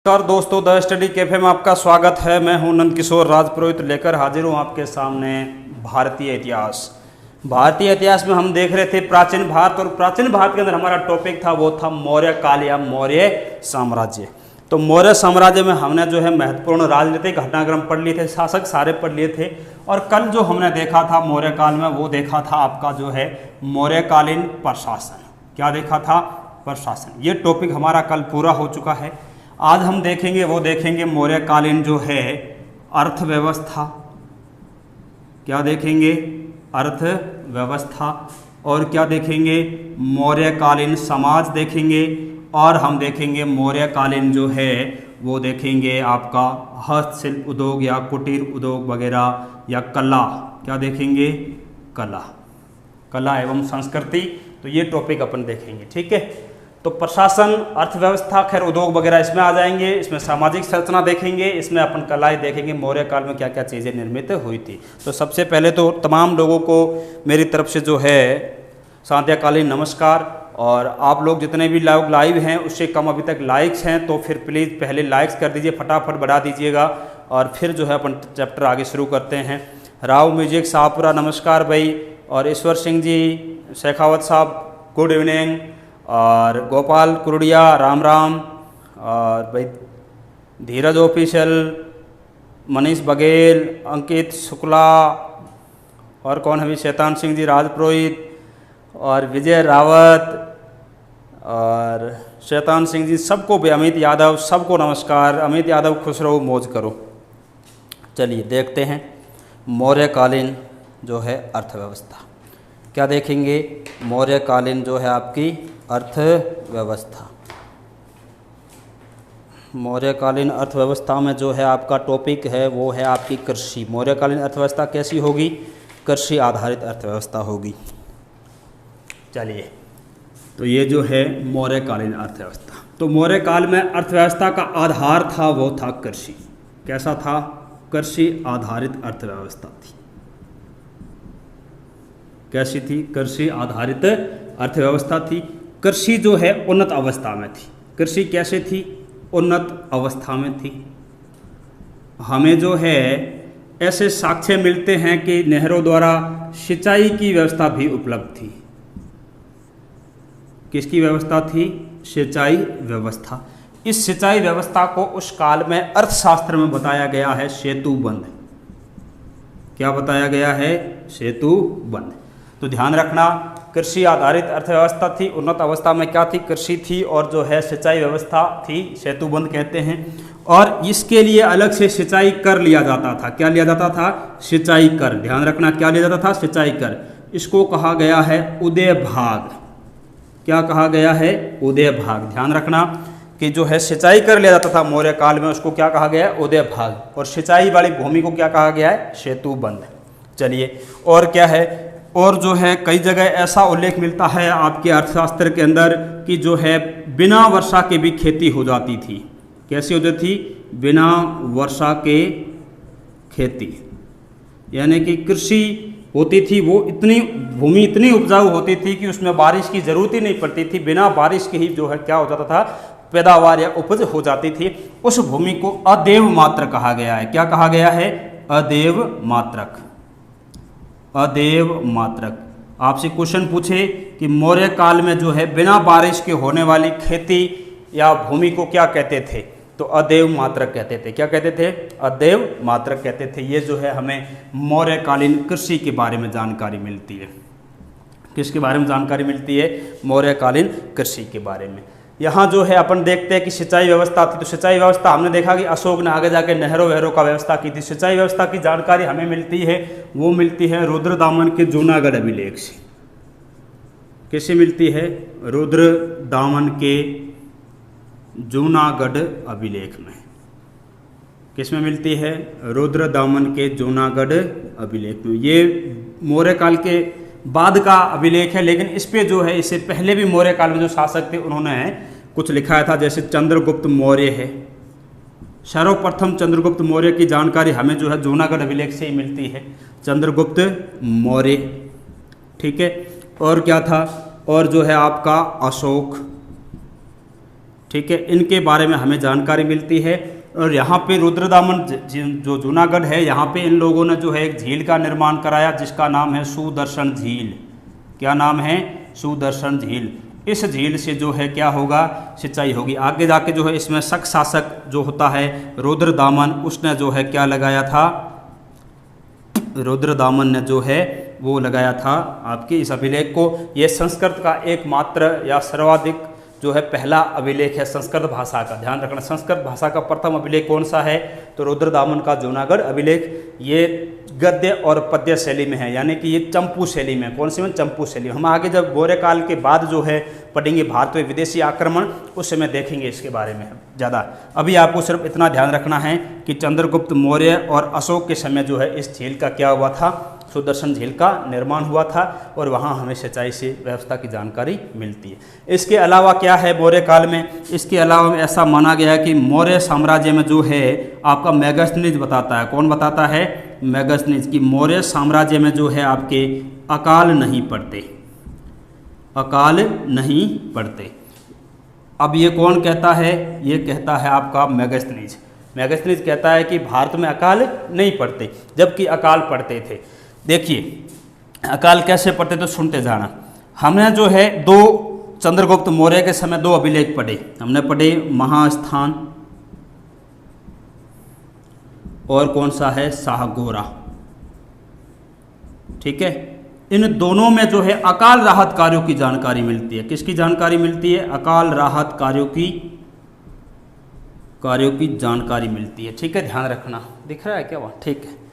नमस्कार दोस्तों, the study cafe में आपका स्वागत है। मैं हूं नंद किशोर राजपुरोहित लेकर हाजिर हूं आपके सामने भारतीय इतिहास। भारतीय इतिहास में हम देख रहे थे प्राचीन भारत, और प्राचीन भारत के अंदर हमारा टॉपिक था वो था मौर्य काल या मौर्य साम्राज्य। तो मौर्य साम्राज्य में हमने जो है महत्वपूर्ण राजनीतिक घटनाक्रम पढ़ लिए थे, शासक सारे पढ़ लिए थे। और कल जो हमने देखा था मौर्य काल में, वो देखा था आपका जो है मौर्यकालीन प्रशासन। क्या देखा था? प्रशासन। ये टॉपिक हमारा कल पूरा हो चुका है। आज हम देखेंगे वो देखेंगे मौर्यकालीन जो है अर्थव्यवस्था। क्या देखेंगे? अर्थव्यवस्था। और क्या देखेंगे? मौर्यकालीन समाज देखेंगे। और हम देखेंगे मौर्यकालीन जो है वो देखेंगे आपका हस्तशिल्प उद्योग या कुटीर उद्योग वगैरह या कला। क्या देखेंगे? कला, कला एवं संस्कृति। तो ये टॉपिक अपन देखेंगे, ठीक है। तो प्रशासन, अर्थव्यवस्था, खैर उद्योग वगैरह इसमें आ जाएंगे। इसमें सामाजिक संरचना देखेंगे, इसमें अपन कलाएं देखेंगे, मौर्य काल में क्या क्या चीज़ें निर्मित हुई थी। तो सबसे पहले तो तमाम लोगों को मेरी तरफ से जो है सांध्यकालीन नमस्कार। और आप लोग जितने भी लोग लाइव हैं उससे कम अभी तक लाइक्स हैं, तो फिर प्लीज़ पहले लाइक्स कर दीजिए, फटाफट बढ़ा दीजिएगा। और फिर जो है अपन चैप्टर आगे शुरू करते हैं। राव म्यूजिक शाहपुरा नमस्कार भाई। और ईश्वर सिंह जी, शेखावत साहब गुड इवनिंग। और गोपाल कुरुड़िया राम राम। और भाई धीरज ऑफिशियल, मनीष बघेल, अंकित शुक्ला, और कौन है भी, शैतान सिंह जी राजपुरोहित, और विजय रावत, और शैतान सिंह जी, सबको भी, अमित यादव, सबको नमस्कार। अमित यादव खुश रहो, मौज करो। चलिए देखते हैं मौर्यकालीन जो है अर्थव्यवस्था। क्या देखेंगे? मौर्यकालीन जो है आपकी अर्थव्यवस्था। मौर्यकालीन अर्थव्यवस्था में जो है आपका टॉपिक है वो है आपकी कृषि। मौर्यकालीन अर्थव्यवस्था कैसी होगी? कृषि आधारित अर्थव्यवस्था होगी। चलिए, तो ये जो है मौर्यकालीन अर्थव्यवस्था। तो मौर्य काल में अर्थव्यवस्था का आधार था वो था कृषि। कैसा था? कृषि आधारित अर्थव्यवस्था थी। कैसी थी? कृषि आधारित अर्थव्यवस्था थी। कृषि जो है उन्नत अवस्था में थी। कृषि कैसे थी? उन्नत अवस्था में थी। हमें जो है ऐसे साक्ष्य मिलते हैं कि नहरों द्वारा सिंचाई की व्यवस्था भी उपलब्ध थी। किसकी व्यवस्था थी? सिंचाई व्यवस्था। इस सिंचाई व्यवस्था को उस काल में अर्थशास्त्र में बताया गया है सेतुबंध। क्या बताया गया है? सेतुबंध। तो ध्यान रखना, कृषि आधारित अर्थव्यवस्था थी। उन्नत अवस्था में क्या थी? कृषि थी। और जो है सिंचाई व्यवस्था थी, सेतुबंध कहते हैं। और इसके लिए अलग से सिंचाई कर लिया जाता था। क्या लिया जाता था? सिंचाई कर। ध्यान रखना, क्या लिया जाता था? सिंचाई कर। इसको कहा गया है उदय भाग। क्या कहा गया है? उदय भाग। ध्यान रखना कि जो है सिंचाई कर लिया जाता था मौर्य काल में, उसको क्या कहा गया है? उदय भाग। और सिंचाई वाली भूमि को क्या कहा गया है? सेतुबंध। चलिए, और क्या है? और जो है कई जगह ऐसा उल्लेख मिलता है आपके अर्थशास्त्र के अंदर कि जो है बिना वर्षा के भी खेती हो जाती थी। कैसी होती थी? बिना वर्षा के खेती, यानी कि कृषि होती थी वो इतनी, भूमि इतनी उपजाऊ होती थी कि उसमें बारिश की जरूरत ही नहीं पड़ती थी। बिना बारिश के ही जो है क्या हो जाता था? पैदावार या उपज हो जाती थी। उस भूमि को अदेव मात्रक कहा गया है। क्या कहा गया है? अदेव मात्रक। अदेव मात्रक। आपसे क्वेश्चन पूछे कि मौर्य काल में जो है बिना बारिश के होने वाली खेती या भूमि को क्या कहते थे? तो अदेव मात्रक कहते थे। क्या कहते थे? अदेव मात्रक कहते थे। ये जो है हमें मौर्यकालीन कृषि के बारे में जानकारी मिलती है। किसके बारे में जानकारी मिलती है? मौर्यकालीन कृषि के बारे में। यहाँ जो है अपन देखते हैं कि सिंचाई व्यवस्था थी। तो सिंचाई व्यवस्था हमने देखा कि अशोक ने आगे जाके नहरों वहरों का व्यवस्था की थी। सिंचाई व्यवस्था की जानकारी हमें मिलती है, वो मिलती है रुद्रदामन के जूनागढ़ अभिलेख से। कैसे मिलती है? रुद्रदामन के जूनागढ़ अभिलेख में। किसमें मिलती है? रुद्रदामन के जूनागढ़ अभिलेख में। ये मौर्य काल के बाद का अभिलेख है, लेकिन इस पे जो है इससे पहले भी मौर्य काल में जो शासक थे उन्होंने कुछ लिखा था। जैसे चंद्रगुप्त मौर्य है। सर्वप्रथम चंद्रगुप्त मौर्य की जानकारी हमें जो है जूनागढ़ अभिलेख से ही मिलती है। चंद्रगुप्त मौर्य, ठीक है। और क्या था? और जो है आपका अशोक, ठीक है, इनके बारे में हमें जानकारी मिलती है। और यहाँ पे रुद्रदामन जो जूनागढ़ है, यहाँ पे इन लोगों ने जो है एक झील का निर्माण कराया जिसका नाम है सुदर्शन झील। क्या नाम है? सुदर्शन झील। इस झील से जो है क्या होगा? सिंचाई होगी। आगे जाके जो है इसमें शक शासक जो होता है रुद्रदामन, उसने जो है क्या लगाया था? रुद्रदामन ने जो है वो लगाया था आपके इस अभिलेख को। ये संस्कृत का एकमात्र या सर्वाधिक जो है पहला अभिलेख है संस्कृत भाषा का। ध्यान रखना, संस्कृत भाषा का प्रथम अभिलेख कौन सा है? तो रुद्रदामन का जूनागढ़ अभिलेख। ये गद्य और पद्य शैली में है, यानी कि ये चंपू शैली में। कौन सी में? चंपू शैली। हम आगे जब मौर्य काल के बाद जो है पढ़ेंगे भारत में विदेशी आक्रमण, उस समय देखेंगे इसके बारे में ज़्यादा। अभी आपको सिर्फ इतना ध्यान रखना है कि चंद्रगुप्त मौर्य और अशोक के समय जो है इस झील का क्या हुआ था? सुदर्शन झील का निर्माण हुआ था और वहाँ हमें सिंचाई से व्यवस्था की जानकारी मिलती है। इसके अलावा क्या है मौर्य काल में? इसके अलावा ऐसा माना गया है कि मौर्य साम्राज्य में जो है आपका मेगास्थनीज बताता है। कौन बताता है? मेगास्थनीज की मौर्य साम्राज्य में जो है आपके अकाल नहीं पड़ते, अकाल नहीं पड़ते। अब ये कौन कहता है? ये कहता है आपका मेगास्थनीज। मेगास्थनीज कहता है कि भारत में अकाल नहीं पड़ते, जबकि अकाल पड़ते थे। देखिए अकाल कैसे पढ़ते तो सुनते जाना। हमने जो है दो चंद्रगुप्त मौर्य के समय दो अभिलेख पढ़े। हमने पढ़े महास्थान और कौन सा है? शाहगोरा। ठीक है, इन दोनों में जो है अकाल राहत कार्यों की जानकारी मिलती है। किसकी जानकारी मिलती है? अकाल राहत कार्यों की जानकारी मिलती है। ठीक है, ध्यान रखना। दिख रहा है क्या वहाँ? ठीक है।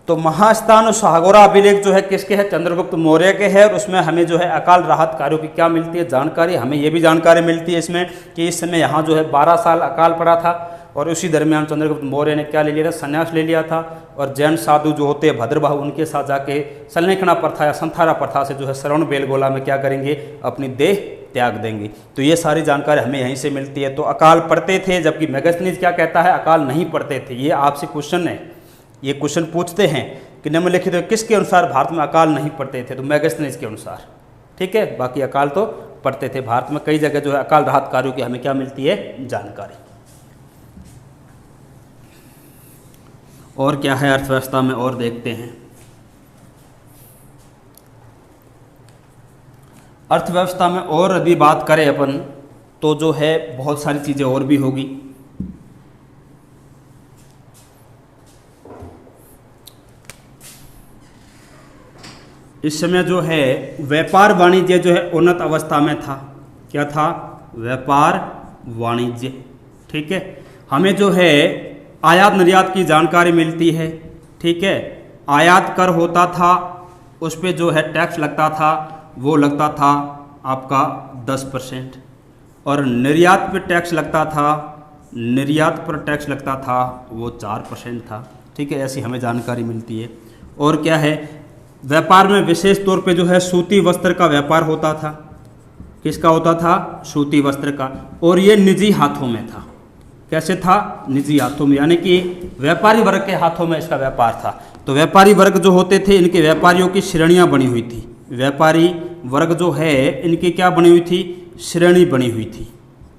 तो महास्थान और शाहगोरा अभिलेख जो है किसके है? चंद्रगुप्त मौर्य के है। और उसमें हमें जो है अकाल राहत कार्यों की क्या मिलती है? जानकारी। हमें ये भी जानकारी मिलती है इसमें कि इस समय यहाँ जो है 12 साल अकाल पड़ा था और उसी दरमियान चंद्रगुप्त मौर्य ने क्या ले लिया था? संन्यास ले लिया था। और जैन साधु जो होते हैं भद्रबाहु, उनके साथ जाके सलनेखना प्रथा या संथारा प्रथा से जो है श्रवण बेलगोला में क्या करेंगे? अपनी देह त्याग देंगे। तो ये सारी जानकारी हमें यहीं से मिलती है। तो अकाल पढ़ते थे, जबकि मेगास्थनीज क्या कहता है? अकाल नहीं पढ़ते थे। ये आपसे क्वेश्चन है, ये क्वेश्चन पूछते हैं कि निम्नलिखित किसके अनुसार भारत में अकाल नहीं पड़ते थे? तो मेगास्थनीज के अनुसार। ठीक है, बाकी अकाल तो पड़ते थे। भारत में कई जगह जो है अकाल राहत कार्यों की हमें क्या मिलती है? जानकारी। और क्या है अर्थव्यवस्था में और देखते हैं। अर्थव्यवस्था में और यदि बात करें अपन तो जो है बहुत सारी चीज़ें और भी होगी। इस समय जो है व्यापार वाणिज्य जो है उन्नत अवस्था में था। क्या था? व्यापार वाणिज्य। ठीक है, हमें जो है आयात निर्यात की जानकारी मिलती है। ठीक है, आयात कर होता था, उस पर जो है टैक्स लगता था, वो लगता था आपका 10%। और निर्यात पर टैक्स लगता था, निर्यात पर टैक्स लगता था वो 4% था। ठीक है, ऐसी हमें जानकारी मिलती है। और क्या है? व्यापार में विशेष तौर पे जो है सूती वस्त्र का व्यापार होता था। किसका होता था? सूती वस्त्र का। और ये निजी हाथों में था। कैसे था? निजी हाथों में, यानी कि व्यापारी वर्ग के हाथों में इसका व्यापार था। तो व्यापारी वर्ग जो होते थे, इनके व्यापारियों की श्रेणियां बनी हुई थी। व्यापारी वर्ग जो है इनकी क्या बनी हुई थी? श्रेणी बनी हुई थी।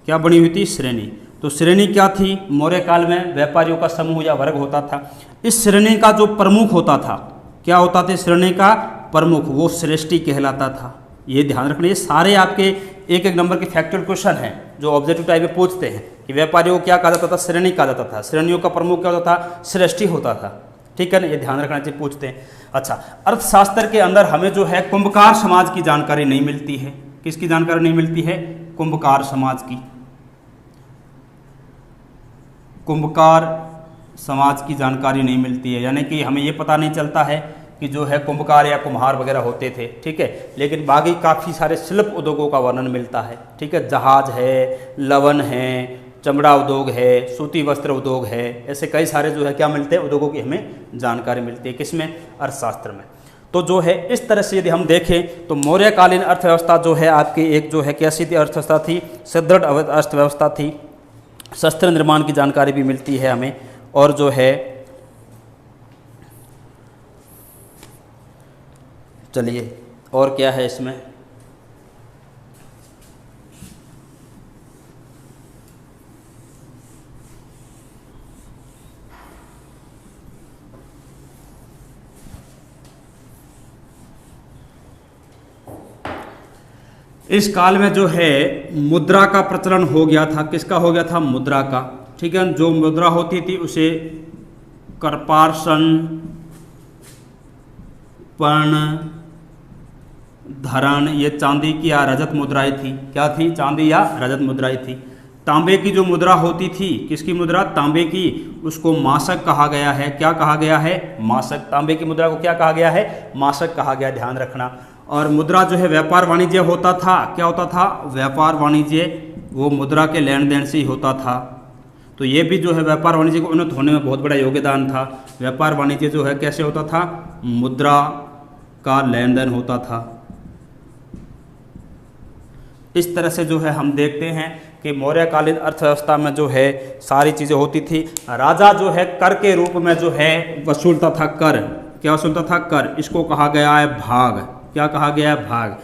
क्या बनी हुई थी? श्रेणी। तो श्रेणी क्या थी? मौर्य काल में व्यापारियों का समूह या वर्ग होता था। इस श्रेणी का जो प्रमुख होता था, क्या होता था? श्रेणी का प्रमुख, वो श्रेष्ठी कहलाता था। ये ध्यान रखना। ये सारे आपके एक एक नंबर के फैक्चुअल क्वेश्चन हैं जो ऑब्जेक्टिव टाइप में पूछते हैं कि व्यापारियों को क्या कहा जाता था? श्रेणी कहा जाता था। श्रेणियों का प्रमुख क्या होता था? श्रेष्ठी होता था। ठीक है ना, ये ध्यान रखना चाहिए, पूछते हैं। अच्छा, अर्थशास्त्र के अंदर हमें जो है कुंभकार समाज की जानकारी नहीं मिलती है। किसकी जानकारी नहीं मिलती है? कुंभकार समाज की। कुंभकार समाज की जानकारी नहीं मिलती है, यानी कि हमें ये पता नहीं चलता है कि जो है कुंभकार या कुम्हार वगैरह होते थे। ठीक है, लेकिन बाकी काफ़ी सारे शिल्प उद्योगों का वर्णन मिलता है। ठीक है, जहाज है, लवन है, चमड़ा उद्योग है, सूती वस्त्र उद्योग है, ऐसे कई सारे जो है क्या मिलते हैं? उद्योगों की हमें जानकारी मिलती है। किसमें? अर्थशास्त्र में। तो जो है इस तरह से यदि हम देखें तो मौर्यकालीन अर्थव्यवस्था जो है आपकी एक जो है कैसी थी? अर्थव्यवस्था थी, सुदृढ़ अर्थव्यवस्था थी। शस्त्र निर्माण की जानकारी भी मिलती है हमें। और जो है चलिए और क्या है इसमें? इस काल में जो है मुद्रा का प्रचलन हो गया था। किसका हो गया था? मुद्रा का। ठीक है, जो मुद्रा होती थी उसे कर्पासन, पर्ण, धरण, ये चांदी की या रजत मुद्राएं थी। क्या थी? चांदी या रजत मुद्राएं थी। तांबे की जो मुद्रा होती थी, किसकी मुद्रा? तांबे की, उसको मासक कहा गया है। क्या कहा गया है? मासक। तांबे की मुद्रा को क्या कहा गया है? मासक कहा गया, ध्यान रखना। और मुद्रा जो है व्यापार वाणिज्य होता था। क्या होता था? व्यापार वाणिज्य, वो मुद्रा के लेन देन से ही होता था। तो ये भी जो है व्यापार वाणिज्य को उन्नत होने में बहुत बड़ा योगदान था। व्यापार वाणिज्य जो है कैसे होता था? मुद्रा का लेन देन होता था। इस तरह से जो है हम देखते हैं कि मौर्यकालीन अर्थव्यवस्था में जो है सारी चीज़ें होती थी। राजा जो है कर के रूप में जो है वसूलता था कर। क्या वसूलता था? कर। इसको कहा गया है भाग। क्या कहा गया है? भाग।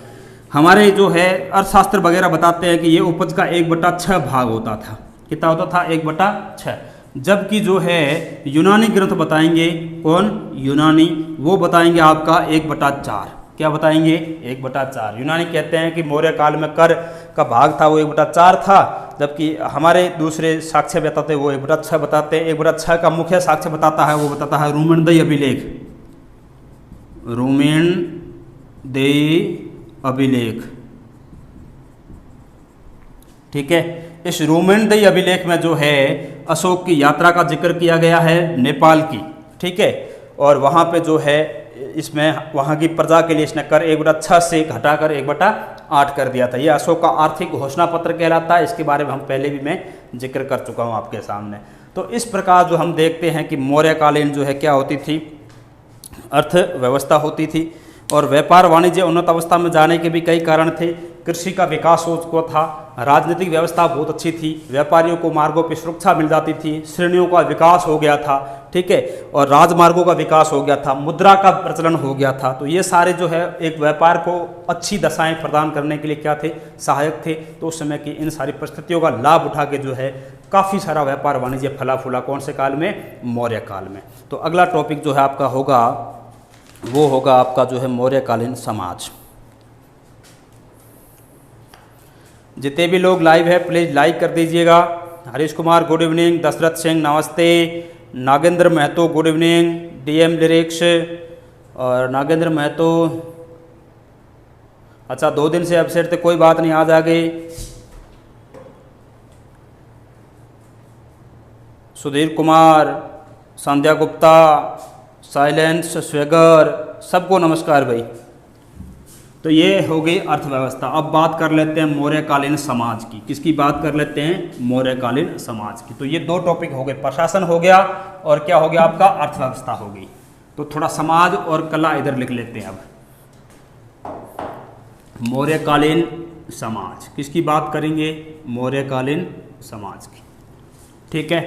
हमारे जो है अर्थशास्त्र वगैरह बताते हैं कि ये उपज का 1/6 भाग होता था। कितना होता था? 1/6। जबकि जो है यूनानी ग्रंथ बताएंगे, कौन? यूनानी, वो बताएंगे आपका 1/4। क्या बताएंगे? 1/4। यूनानी कहते हैं कि मौर्य काल में कर का भाग था वो 1/4 था, जबकि हमारे दूसरे साक्ष्य बताते हैं वो 1/6 बताते हैं। 1/6 का मुख्य साक्ष्य बताता है, वो बताता है रोमेनदेई अभिलेख। रोमेनदेई अभिलेख, ठीक है। इस रोमेनदेई अभिलेख में जो है अशोक की यात्रा का जिक्र किया गया है, नेपाल की, ठीक है। और वहाँ पे जो है इसमें वहाँ की प्रजा के लिए इसने कर 1/6 से घटाकर 1/8 कर दिया था। ये अशोक का आर्थिक घोषणा पत्र कहलाता है। इसके बारे में हम पहले भी मैं जिक्र कर चुका हूँ आपके सामने। तो इस प्रकार जो हम देखते हैं कि मौर्यकालीन जो है क्या होती थी? अर्थव्यवस्था होती थी। और व्यापार वाणिज्य उन्नत अवस्था में जाने के भी कई कारण थे। कृषि का विकास हो था, राजनीतिक व्यवस्था बहुत अच्छी थी, व्यापारियों को मार्गों पर सुरक्षा मिल जाती थी, श्रेणियों का विकास हो गया था, ठीक है, और राजमार्गों का विकास हो गया था, मुद्रा का प्रचलन हो गया था। तो ये सारे जो है एक व्यापार को अच्छी दशाएं प्रदान करने के लिए क्या थे? सहायक थे। तो उस समय की इन सारी परिस्थितियों का लाभ उठा के जो है काफ़ी सारा व्यापार वाणिज्य फला फूला। कौन से काल में? मौर्य काल में। तो अगला टॉपिक जो है आपका होगा वो होगा आपका जो है मौर्यकालीन समाज। जितने भी लोग लाइव है प्लीज़ लाइक कर दीजिएगा। हरीश कुमार गुड इवनिंग, दशरथ सिंह नमस्ते, Nagendra Mahto good evening, DM lyrics और नागेंद्र महतो, अच्छा 2 दिन से अपसेट थे, कोई बात नहीं, आज आ गए। सुधीर कुमार, संध्या गुप्ता, साइलेंस स्वेगर, सबको नमस्कार भाई। तो ये हो गई अर्थव्यवस्था। अब बात कर लेते हैं मौर्यकालीन समाज की। किसकी बात कर लेते हैं? मौर्यकालीन समाज की। तो ये 2 टॉपिक हो गए, प्रशासन हो गया और क्या हो गया आपका? अर्थव्यवस्था हो गई। तो थोड़ा समाज और कला इधर लिख लेते हैं। अब मौर्यकालीन समाज, किसकी बात करेंगे? मौर्यकालीन समाज की, ठीक है।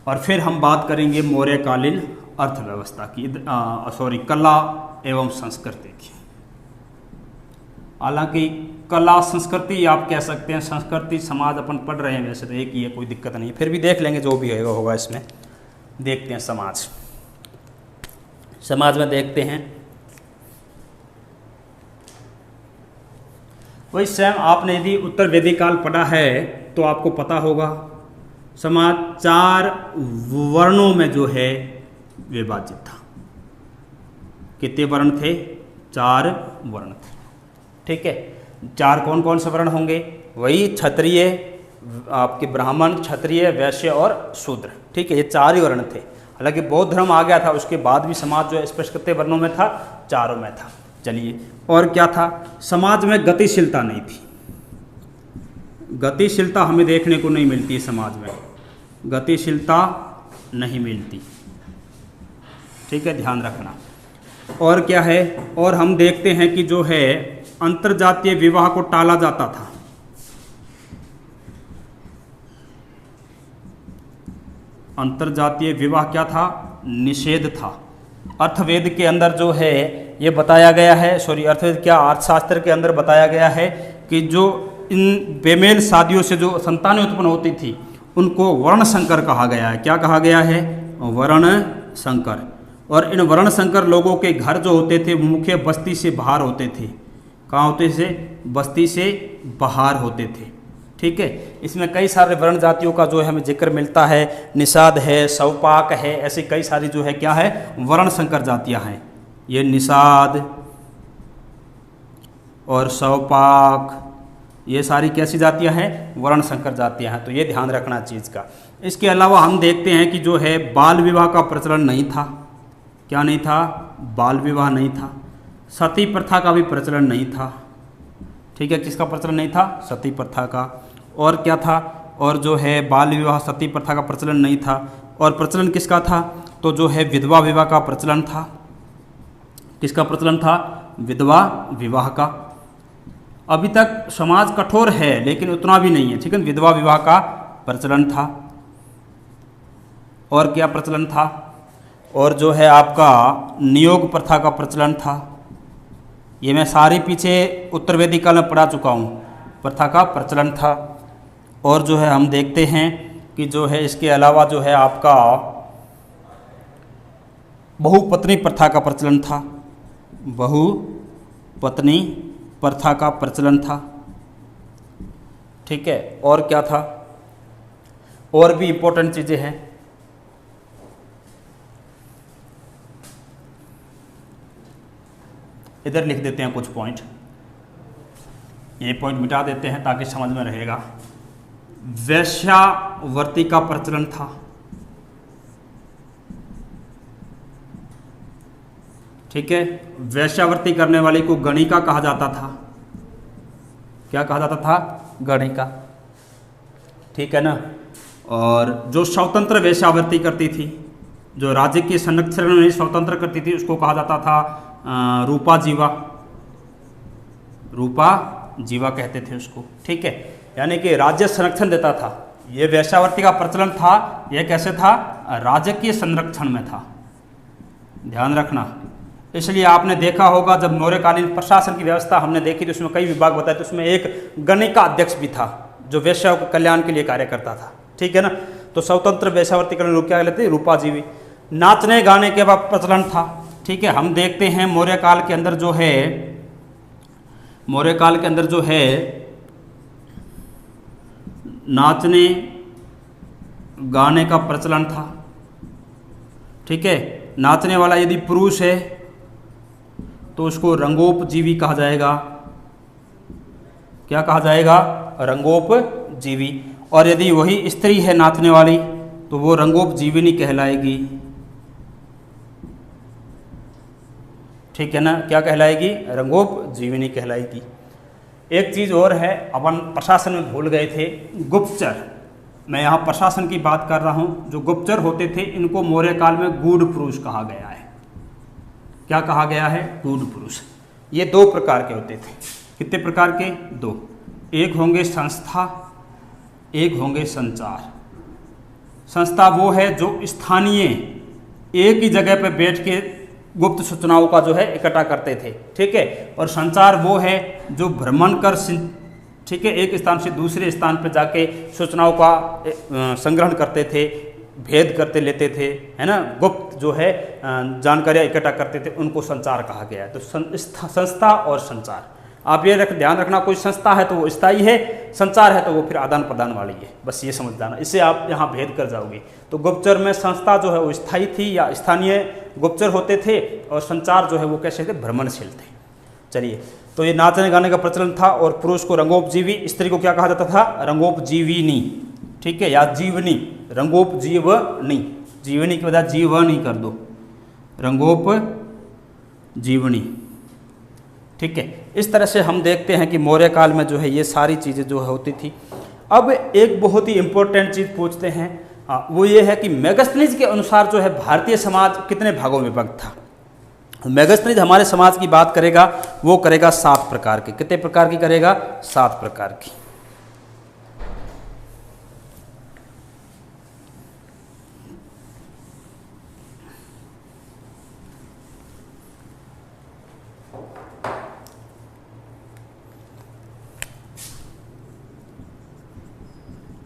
और फिर हम बात करेंगे मौर्यकालीन अर्थव्यवस्था की, कला एवं संस्कृति की। हालांकि कला संस्कृति आप कह सकते हैं, संस्कृति समाज अपन पढ़ रहे हैं, वैसे तो एक ही है, कोई दिक्कत नहीं है, फिर भी देख लेंगे जो भी होगा इसमें। देखते हैं समाज, समाज में देखते हैं वही सेम। आपने यदि उत्तर वैदिक काल पढ़ा है तो आपको पता होगा समाज 4 वर्णों में जो है विभाजित था। कितने वर्ण थे? 4 वर्ण थे, ठीक है। 4 कौन कौन से वर्ण होंगे? वही क्षत्रिय, आपके ब्राह्मण, क्षत्रिय, वैश्य और शूद्र, ठीक है। ये 4 ही वर्ण थे। हालांकि बौद्ध धर्म आ गया था, उसके बाद भी समाज जो है स्पष्ट कितने वर्णों में था? 4 में था। चलिए, और क्या था? समाज में गतिशीलता नहीं थी। गतिशीलता हमें देखने को नहीं मिलती है समाज में, गतिशीलता नहीं मिलती, ठीक है, ध्यान रखना। और क्या है? और हम देखते हैं कि जो है अंतरजातीय विवाह को टाला जाता था। अंतरजातीय विवाह क्या था? निषेध था। अर्थवेद के अंदर जो है ये बताया गया है, अर्थवेद क्या, अर्थशास्त्र के अंदर बताया गया है कि जो इन बेमेल शादियों से जो संतानें उत्पन्न होती थी उनको वर्ण संकर कहा गया है। क्या कहा गया है? वर्ण संकर। और इन वर्ण संकर लोगों के घर जो होते थे वो मुख्य बस्ती से बाहर होते थे। कहाँ होते थे? बस्ती से बाहर होते थे। ठीक है, इसमें कई सारे वर्ण जातियों का जो है हमें जिक्र मिलता है। निषाद है, सवपाक है, ऐसी कई सारी जो है क्या है वर्ण संकर जातियाँ हैं। ये निषाद और सवपाक ये सारी कैसी जातियाँ हैं? वर्ण संकर जातियाँ हैं। तो ये ध्यान रखना चीज़ का। इसके अलावा हम देखते हैं कि जो है बाल विवाह का प्रचलन नहीं था। क्या नहीं था? बाल विवाह नहीं था। सती प्रथा का भी प्रचलन नहीं था। ठीक है, किसका प्रचलन नहीं था? सती प्रथा का। और क्या था? और जो है बाल विवाह सती प्रथा का प्रचलन नहीं था। और प्रचलन किसका था? तो जो है विधवा विवाह का प्रचलन था। किसका प्रचलन था? विधवा विवाह का। अभी तक समाज कठोर है लेकिन उतना भी नहीं है। ठीक है, विधवा विवाह का प्रचलन था। और क्या प्रचलन था? और जो है आपका नियोग प्रथा का प्रचलन था। ये मैं सारी पीछे उत्तर वैदिक काल में पढ़ा चुका हूँ। प्रथा का प्रचलन था। और जो है हम देखते हैं कि जो है इसके अलावा जो है आपका बहुपत्नी प्रथा का प्रचलन था। बहुपत्नी प्रथा का प्रचलन था। ठीक है, और क्या था? और भी इंपॉर्टेंट चीज़ें हैं। इधर लिख देते हैं कुछ पॉइंट। ये पॉइंट मिटा देते हैं ताकि समझ में रहेगा। वेश्यावृत्ति का प्रचलन था। ठीक है, वेश्यावृत्ति करने वाले को गणिका कहा जाता था। क्या कहा जाता था? गणिका। ठीक है ना। और जो स्वतंत्र वेश्यावृत्ति करती थी, जो राज्य के संरक्षण में स्वतंत्र करती थी, उसको कहा जाता था रूपा जीवा। रूपा जीवा कहते थे उसको। ठीक है, यानी कि राज्य संरक्षण देता था। ये वेश्यावृत्ति का प्रचलन था। यह कैसे था? राजकीय संरक्षण में था। ध्यान रखना। इसलिए आपने देखा होगा जब मौर्यकालीन प्रशासन की व्यवस्था हमने देखी तो उसमें कई विभाग बताए, तो उसमें एक गणिका अध्यक्ष भी था जो वेश्याओं के कल्याण के लिए कार्य करता था। ठीक है ना। तो स्वतंत्र वेश्यावृत्ति करने लोग क्या कहते? रूपा जीवी। नाचने गाने के बाद प्रचलन था। ठीक है, हम देखते हैं मौर्य काल के अंदर जो है नाचने गाने का प्रचलन था। ठीक है, नाचने वाला यदि पुरुष है तो उसको रंगोपजीवी कहा जाएगा। क्या कहा जाएगा? रंगोपजीवी। और यदि वही स्त्री है नाचने वाली तो वो रंगोपजीविनी कहलाएगी। ठीक है ना। क्या कहलाएगी? रंगोपजीविनी कहलाएगी। एक चीज़ और है, अपन प्रशासन में भूल गए थे, गुप्तचर। मैं यहाँ प्रशासन की बात कर रहा हूँ। जो गुप्तचर होते थे इनको मौर्य काल में गूढ़ पुरुष कहा गया है। क्या कहा गया है? गूढ़ पुरुष। ये दो प्रकार के होते थे। कितने प्रकार के? दो। एक होंगे संस्था, एक होंगे संचार। संस्था वो है जो स्थानीय एक ही जगह पर बैठ के गुप्त सूचनाओं का जो है इकट्ठा करते थे। ठीक है। और संचार वो है जो भ्रमण कर, ठीक है, एक स्थान से दूसरे स्थान पर जाके सूचनाओं का संग्रहण करते थे, भेद करते लेते थे, है ना। गुप्त जो है जानकारियाँ इकट्ठा करते थे, उनको संचार कहा गया है। तो संस्था और संचार, आप ये ध्यान रखना, कोई संस्था है तो वो स्थायी है, संचार है तो वो फिर आदान प्रदान वाली है। बस ये समझ जाना, इससे आप यहाँ भेद कर जाओगे। तो गुप्तचर में संस्था जो है वो स्थायी थी या स्थानीय गुप्तचर होते थे, और संचार जो है वो कैसे थे? भ्रमणशील थे। चलिए, तो ये नाचने गाने का प्रचलन था। और पुरुष को रंगोपजीवी, स्त्री को क्या कहा जाता था? रंगोपजीविनी। ठीक है, या जीवनी। रंगोपजीवनी, जीवनी की बजाय जीवनी कर दो, रंगोपजीवनी। ठीक है। इस तरह से हम देखते हैं कि मौर्य काल में जो है ये सारी चीज़ें जो होती थी। अब एक बहुत ही इम्पोर्टेंट चीज़ पूछते हैं, वो ये है कि मेगास्थनीज के अनुसार जो है भारतीय समाज कितने भागों में विभक्त था। मेगास्थनीज हमारे समाज की बात करेगा, वो करेगा 7 प्रकार के। कितने प्रकार की करेगा? 7 प्रकार की।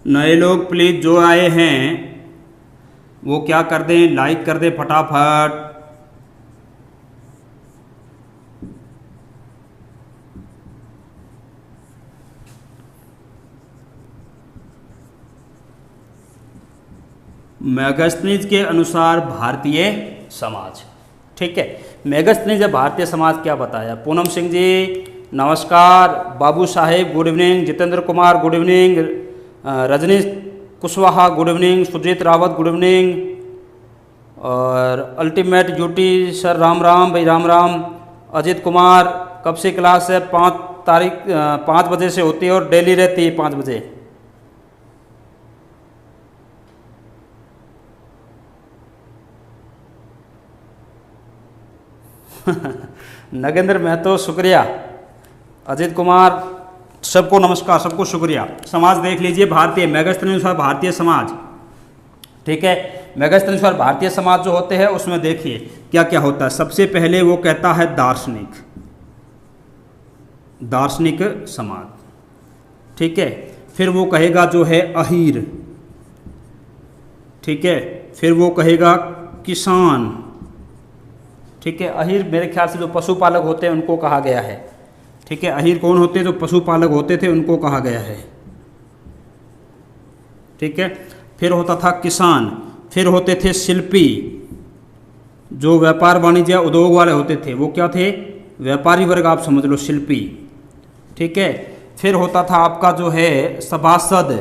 नए लोग प्लीज जो आए हैं वो क्या कर दें? लाइक कर दें फटाफट। मैगस्थनीज के अनुसार भारतीय समाज। ठीक है, मैगस्थनीज भारतीय समाज क्या बताया? पूनम सिंह जी नमस्कार, Babu Saheb good evening, Jitendra Kumar good evening, Rajnish Kushwaha good evening, Sujeet Rawat good evening, और ultimate duty sir Ram Ram भाई राम राम। अजीत कुमार कब से क्लास है? 5 बजे से होती है और डेली रहती है 5 बजे। नगेंद्र महतो शुक्रिया, अजीत कुमार सबको नमस्कार, सबको शुक्रिया। समाज देख लीजिए, भारतीय मैगस्थनी अनुसार भारतीय समाज। ठीक है, मैगस्थनी अनुसार भारतीय समाज जो होते हैं उसमें देखिए क्या क्या होता है। सबसे पहले वो कहता है दार्शनिक, दार्शनिक समाज। ठीक है, फिर वो कहेगा जो है अहीर। ठीक है, फिर वो कहेगा किसान। ठीक है, अहीर मेरे ख्याल से जो पशुपालक होते हैं उनको कहा गया है। ठीक है, अहीर कौन होते हैं? जो पशुपालक होते थे उनको कहा गया है। ठीक है, फिर होता था किसान, फिर होते थे शिल्पी, जो व्यापार वाणिज्य उद्योग वाले होते थे वो क्या थे? व्यापारी वर्ग, आप समझ लो शिल्पी। ठीक है, फिर होता था आपका जो है सभासद,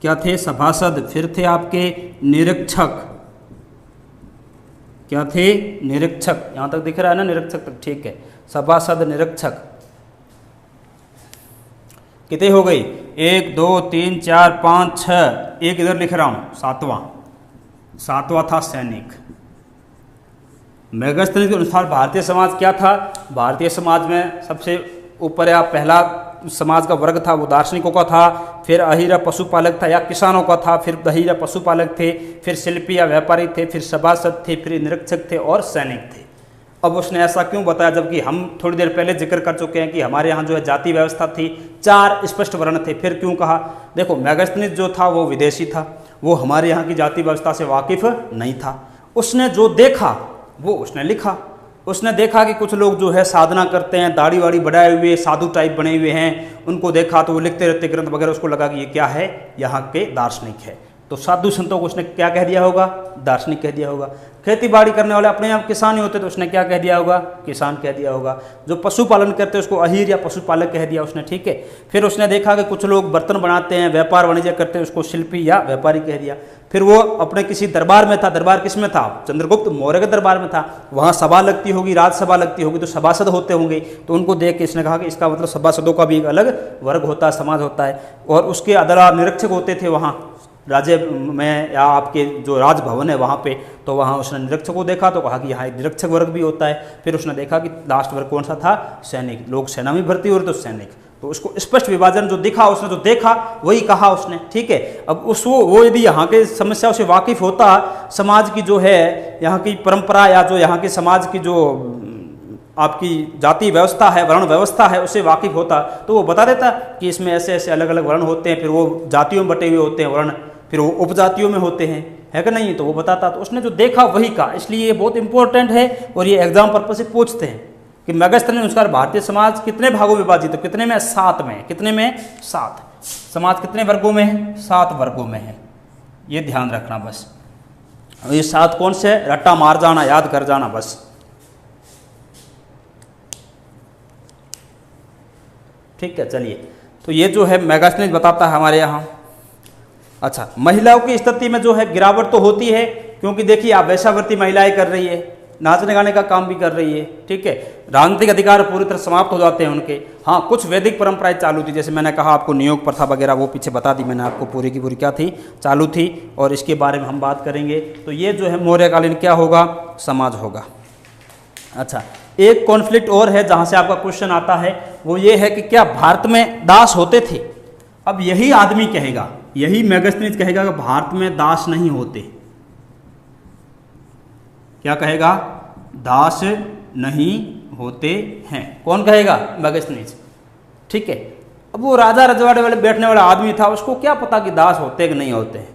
क्या थे? सभासद। फिर थे आपके निरीक्षक, क्या थे? निरीक्षक। यहाँ तक दिख रहा है ना, निरीक्षक तक? ठीक है, सभासद निरीक्षक। कितने हो गई? 1 2 3 4 5 6, एक इधर लिख रहा हूँ, सातवां था सैनिक। मैगस्थनी के अनुसार भारतीय समाज क्या था? भारतीय समाज में सबसे ऊपर या पहला समाज का वर्ग था वो दार्शनिकों का था, फिर अहीर या पशुपालक था या किसानों का था, फिर अहीर या पशुपालक थे, फिर शिल्पी या व्यापारी थे, फिर सभासद थे, फिर निरीक्षक थे और सैनिक थे। अब उसने ऐसा क्यों बताया, जबकि हम थोड़ी देर पहले जिक्र कर चुके हैं कि हमारे यहाँ जो है जाति व्यवस्था थी, 4 स्पष्ट वर्ण थे। फिर क्यों कहा? देखो, मैगस्थनीज जो था वो विदेशी था, वो हमारे यहाँ की जाति व्यवस्था से वाकिफ नहीं था। उसने जो देखा वो उसने लिखा। उसने देखा कि कुछ लोग जो है साधना करते हैं, दाढ़ी वाड़ी बढ़ाए हुए, साधु टाइप बने हुए हैं, उनको देखा तो वो लिखते रहते ग्रंथ वगैरह। उसको लगा कि ये क्या है? यहाँ के दार्शनिक है। तो साधु संतों को उसने क्या कह दिया होगा? दार्शनिक कह दिया होगा। खेती बाड़ी करने वाले अपने आप किसान ही होते तो उसने क्या कह दिया होगा? किसान कह दिया होगा। जो पशुपालन करते उसको अहीर या पशुपालक कह दिया उसने। ठीक है, फिर उसने देखा कि कुछ लोग बर्तन बनाते हैं, व्यापार वाणिज्य करते हैं, उसको शिल्पी या व्यापारी कह दिया। फिर वो अपने किसी दरबार में था, दरबार किस में था? चंद्रगुप्त मौर्य के दरबार में था, वहाँ सभा लगती होगी, राजसभा लगती होगी, तो सभासद होते होंगे, तो उनको देख के इसने कहा कि इसका मतलब सभासदों का भी एक अलग वर्ग होता है, समाज होता है। और उसके अलावा निरीक्षक होते थे वहाँ राज्य में या आपके जो राजभवन है वहाँ पे, तो वहाँ उसने निरीक्षक को देखा तो कहा कि यहाँ एक निरीक्षक वर्ग भी होता है। फिर उसने देखा कि लास्ट वर्ग कौन सा था? सैनिक। लोग सेना में भर्ती हो रहे तो सैनिक। तो उसको स्पष्ट विभाजन जो दिखा, उसने जो देखा वही कहा उसने। ठीक है, अब उसको वो यदि यहाँ के समस्याओं से वाकिफ होता, समाज की जो है यहाँ की परंपरा या जो यहाँ के समाज की जो आपकी जाति व्यवस्था है, वर्ण व्यवस्था है, उससे वाकिफ होता तो वो बता देता कि इसमें ऐसे ऐसे अलग अलग वर्ण होते हैं, फिर वो जातियों में बटे हुए होते हैं वर्ण, फिर वो उपजातियों में होते हैं, है कि नहीं? तो वो बताता। तो उसने जो देखा वही कहा, इसलिए ये बहुत इंपॉर्टेंट है और ये एग्जाम पर्पज से पूछते हैं कि मैगस्थनी अनुसार भारतीय समाज कितने भागों में विभाजित है? कितने में? 7 में। कितने में? 7। समाज कितने वर्गों में है? 7 वर्गों में है। ये ध्यान रखना बस। ये 7 कौन से? रट्टा मार जाना, याद कर जाना बस। ठीक है, चलिए। तो ये जो है मैगस्थनी बताता है हमारे यहाँ। अच्छा, महिलाओं की स्थिति में जो है गिरावट तो होती है, क्योंकि देखिए आप वैश्यावृत्ति महिलाएं कर रही है, नाचने गाने का काम भी कर रही है। ठीक है, राजनीतिक अधिकार पूरी तरह समाप्त हो जाते हैं उनके। हाँ, कुछ वैदिक परंपराएं चालू थी, जैसे मैंने कहा आपको नियोग प्रथा वगैरह, वो पीछे बता दी मैंने आपको, पूरी की पूरी क्या थी? चालू थी, और इसके बारे में हम बात करेंगे। तो ये जो है मौर्यकालीन क्या होगा? समाज होगा। अच्छा, एक कॉन्फ्लिक्ट और है जहाँ से आपका क्वेश्चन आता है, वो ये है कि क्या भारत में दास होते थे? अब यही आदमी कहेगा, यही मैगस्थनीज कहेगा कि भारत में दास नहीं होते। क्या कहेगा? दास नहीं होते हैं। कौन कहेगा? मैगस्थनीज। ठीक है, अब वो राजा रजवाड़े वाले बैठने वाला आदमी था, उसको क्या पता कि दास होते कि नहीं होते हैं।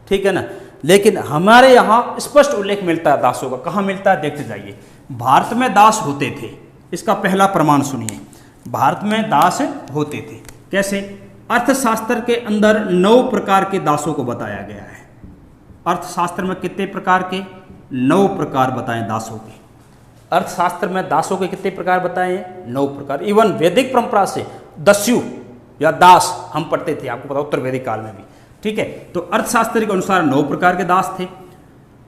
ठीक है ना, लेकिन हमारे यहाँ स्पष्ट उल्लेख मिलता है दासों का। कहाँ मिलता है? देखते जाइए। भारत में दास होते थे, इसका पहला प्रमाण सुनिए। भारत में दास होते थे कैसे? अर्थशास्त्र के अंदर 9 प्रकार के दासों को बताया गया है। अर्थशास्त्र में कितने प्रकार के? 9 प्रकार बताएं दासों के। अर्थशास्त्र में दासों के कितने प्रकार बताए हैं? 9 प्रकार। इवन वैदिक परंपरा से दस्यु या दास हम पढ़ते थे, आपको पता उत्तर वैदिक काल में भी, ठीक है। तो अर्थशास्त्र के अनुसार 9 प्रकार के दास थे।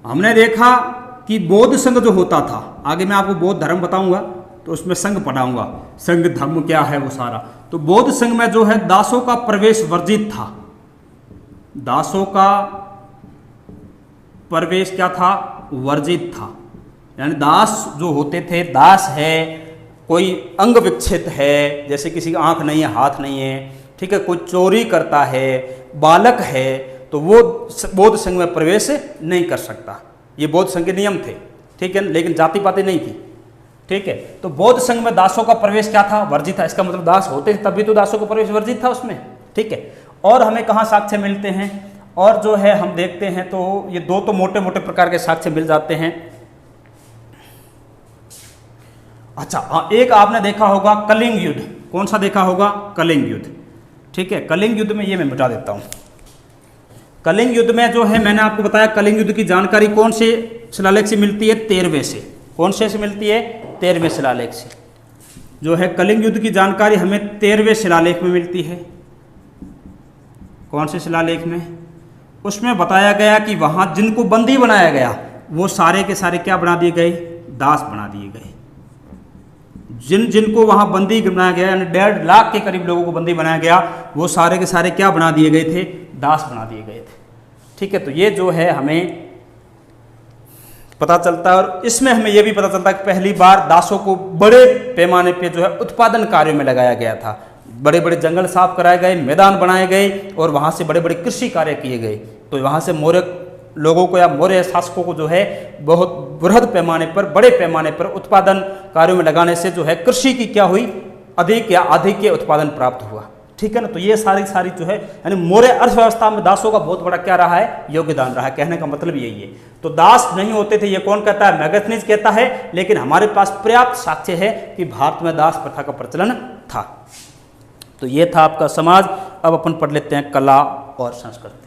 हमने देखा कि बौद्ध संघ जो होता था, आगे मैं आपको बौद्ध धर्म बताऊंगा तो उसमें संघ पढ़ाऊंगा, संघ धर्म क्या है वो सारा। तो बौद्ध संघ में जो है दासों का प्रवेश वर्जित था। दासों का प्रवेश क्या था? वर्जित था। यानी दास जो होते थे, दास है कोई अंग विक्षित है, जैसे किसी की आंख नहीं है, हाथ नहीं है, ठीक है, कोई चोरी करता है, बालक है, तो वो बौद्ध संघ में प्रवेश नहीं कर सकता। ये बौद्ध संघ के नियम थे, ठीक है, लेकिन जाति पाति नहीं थी, ठीक है। तो बौद्ध संघ में दासों का प्रवेश क्या था? वर्जित था। इसका मतलब दास होते थे तभी तो दासों का प्रवेश वर्जित था उसमें, ठीक है। और हमें कहाँ साक्ष्य मिलते हैं? और जो है हम देखते हैं तो ये 2 तो मोटे मोटे प्रकार के साक्ष्य मिल जाते हैं। अच्छा, एक आपने देखा होगा कलिंग युद्ध। कौन सा देखा होगा? कलिंग युद्ध, ठीक है। कलिंग युद्ध में ये मैं मिटा देता हूं। कलिंग युद्ध में जो है मैंने आपको बताया, कलिंग युद्ध की जानकारी कौन से शिलालेख से मिलती है? 13वें से। कौन से मिलती है? 13वें शिलालेख से। जो है कलिंग युद्ध की जानकारी हमें 13वें शिलालेख में मिलती है। कौन से शिलालेख में? उसमें बताया गया कि वहां जिनको बंदी बनाया गया वो सारे के सारे क्या बना दिए गए? दास बना दिए गए। जिनको वहां बंदी बनाया गया, यानी 1.5 लाख के करीब लोगों को बंदी बनाया गया, वो सारे के सारे क्या बना दिए गए थे? दास बना दिए गए थे, ठीक है। तो ये जो है हमें पता चलता है, और इसमें हमें यह भी पता चलता है कि पहली बार दासों को बड़े पैमाने पे जो है उत्पादन कार्यों में लगाया गया था। बड़े बड़े जंगल साफ कराए गए, मैदान बनाए गए और वहाँ से बड़े बड़े कृषि कार्य किए गए। तो वहाँ से मौर्य लोगों को या मौर्य शासकों को जो है बहुत बृहद पैमाने पर, बड़े पैमाने पर उत्पादन कार्यों में लगाने से जो है कृषि की क्या हुई? अधिक या अधिक के उत्पादन प्राप्त हुआ, ठीक है ना। तो ये सारी जो है, यानी मौर्य अर्थव्यवस्था में दासों का बहुत बड़ा क्या रहा है? योगदान रहा है। कहने का मतलब यही है। तो दास नहीं होते थे, ये कौन कहता है? मैगस्थनीज कहता है। लेकिन हमारे पास पर्याप्त साक्ष्य है कि भारत में दास प्रथा का प्रचलन था। तो ये था आपका समाज। अब अपन पढ़ लेते हैं कला और संस्कृति।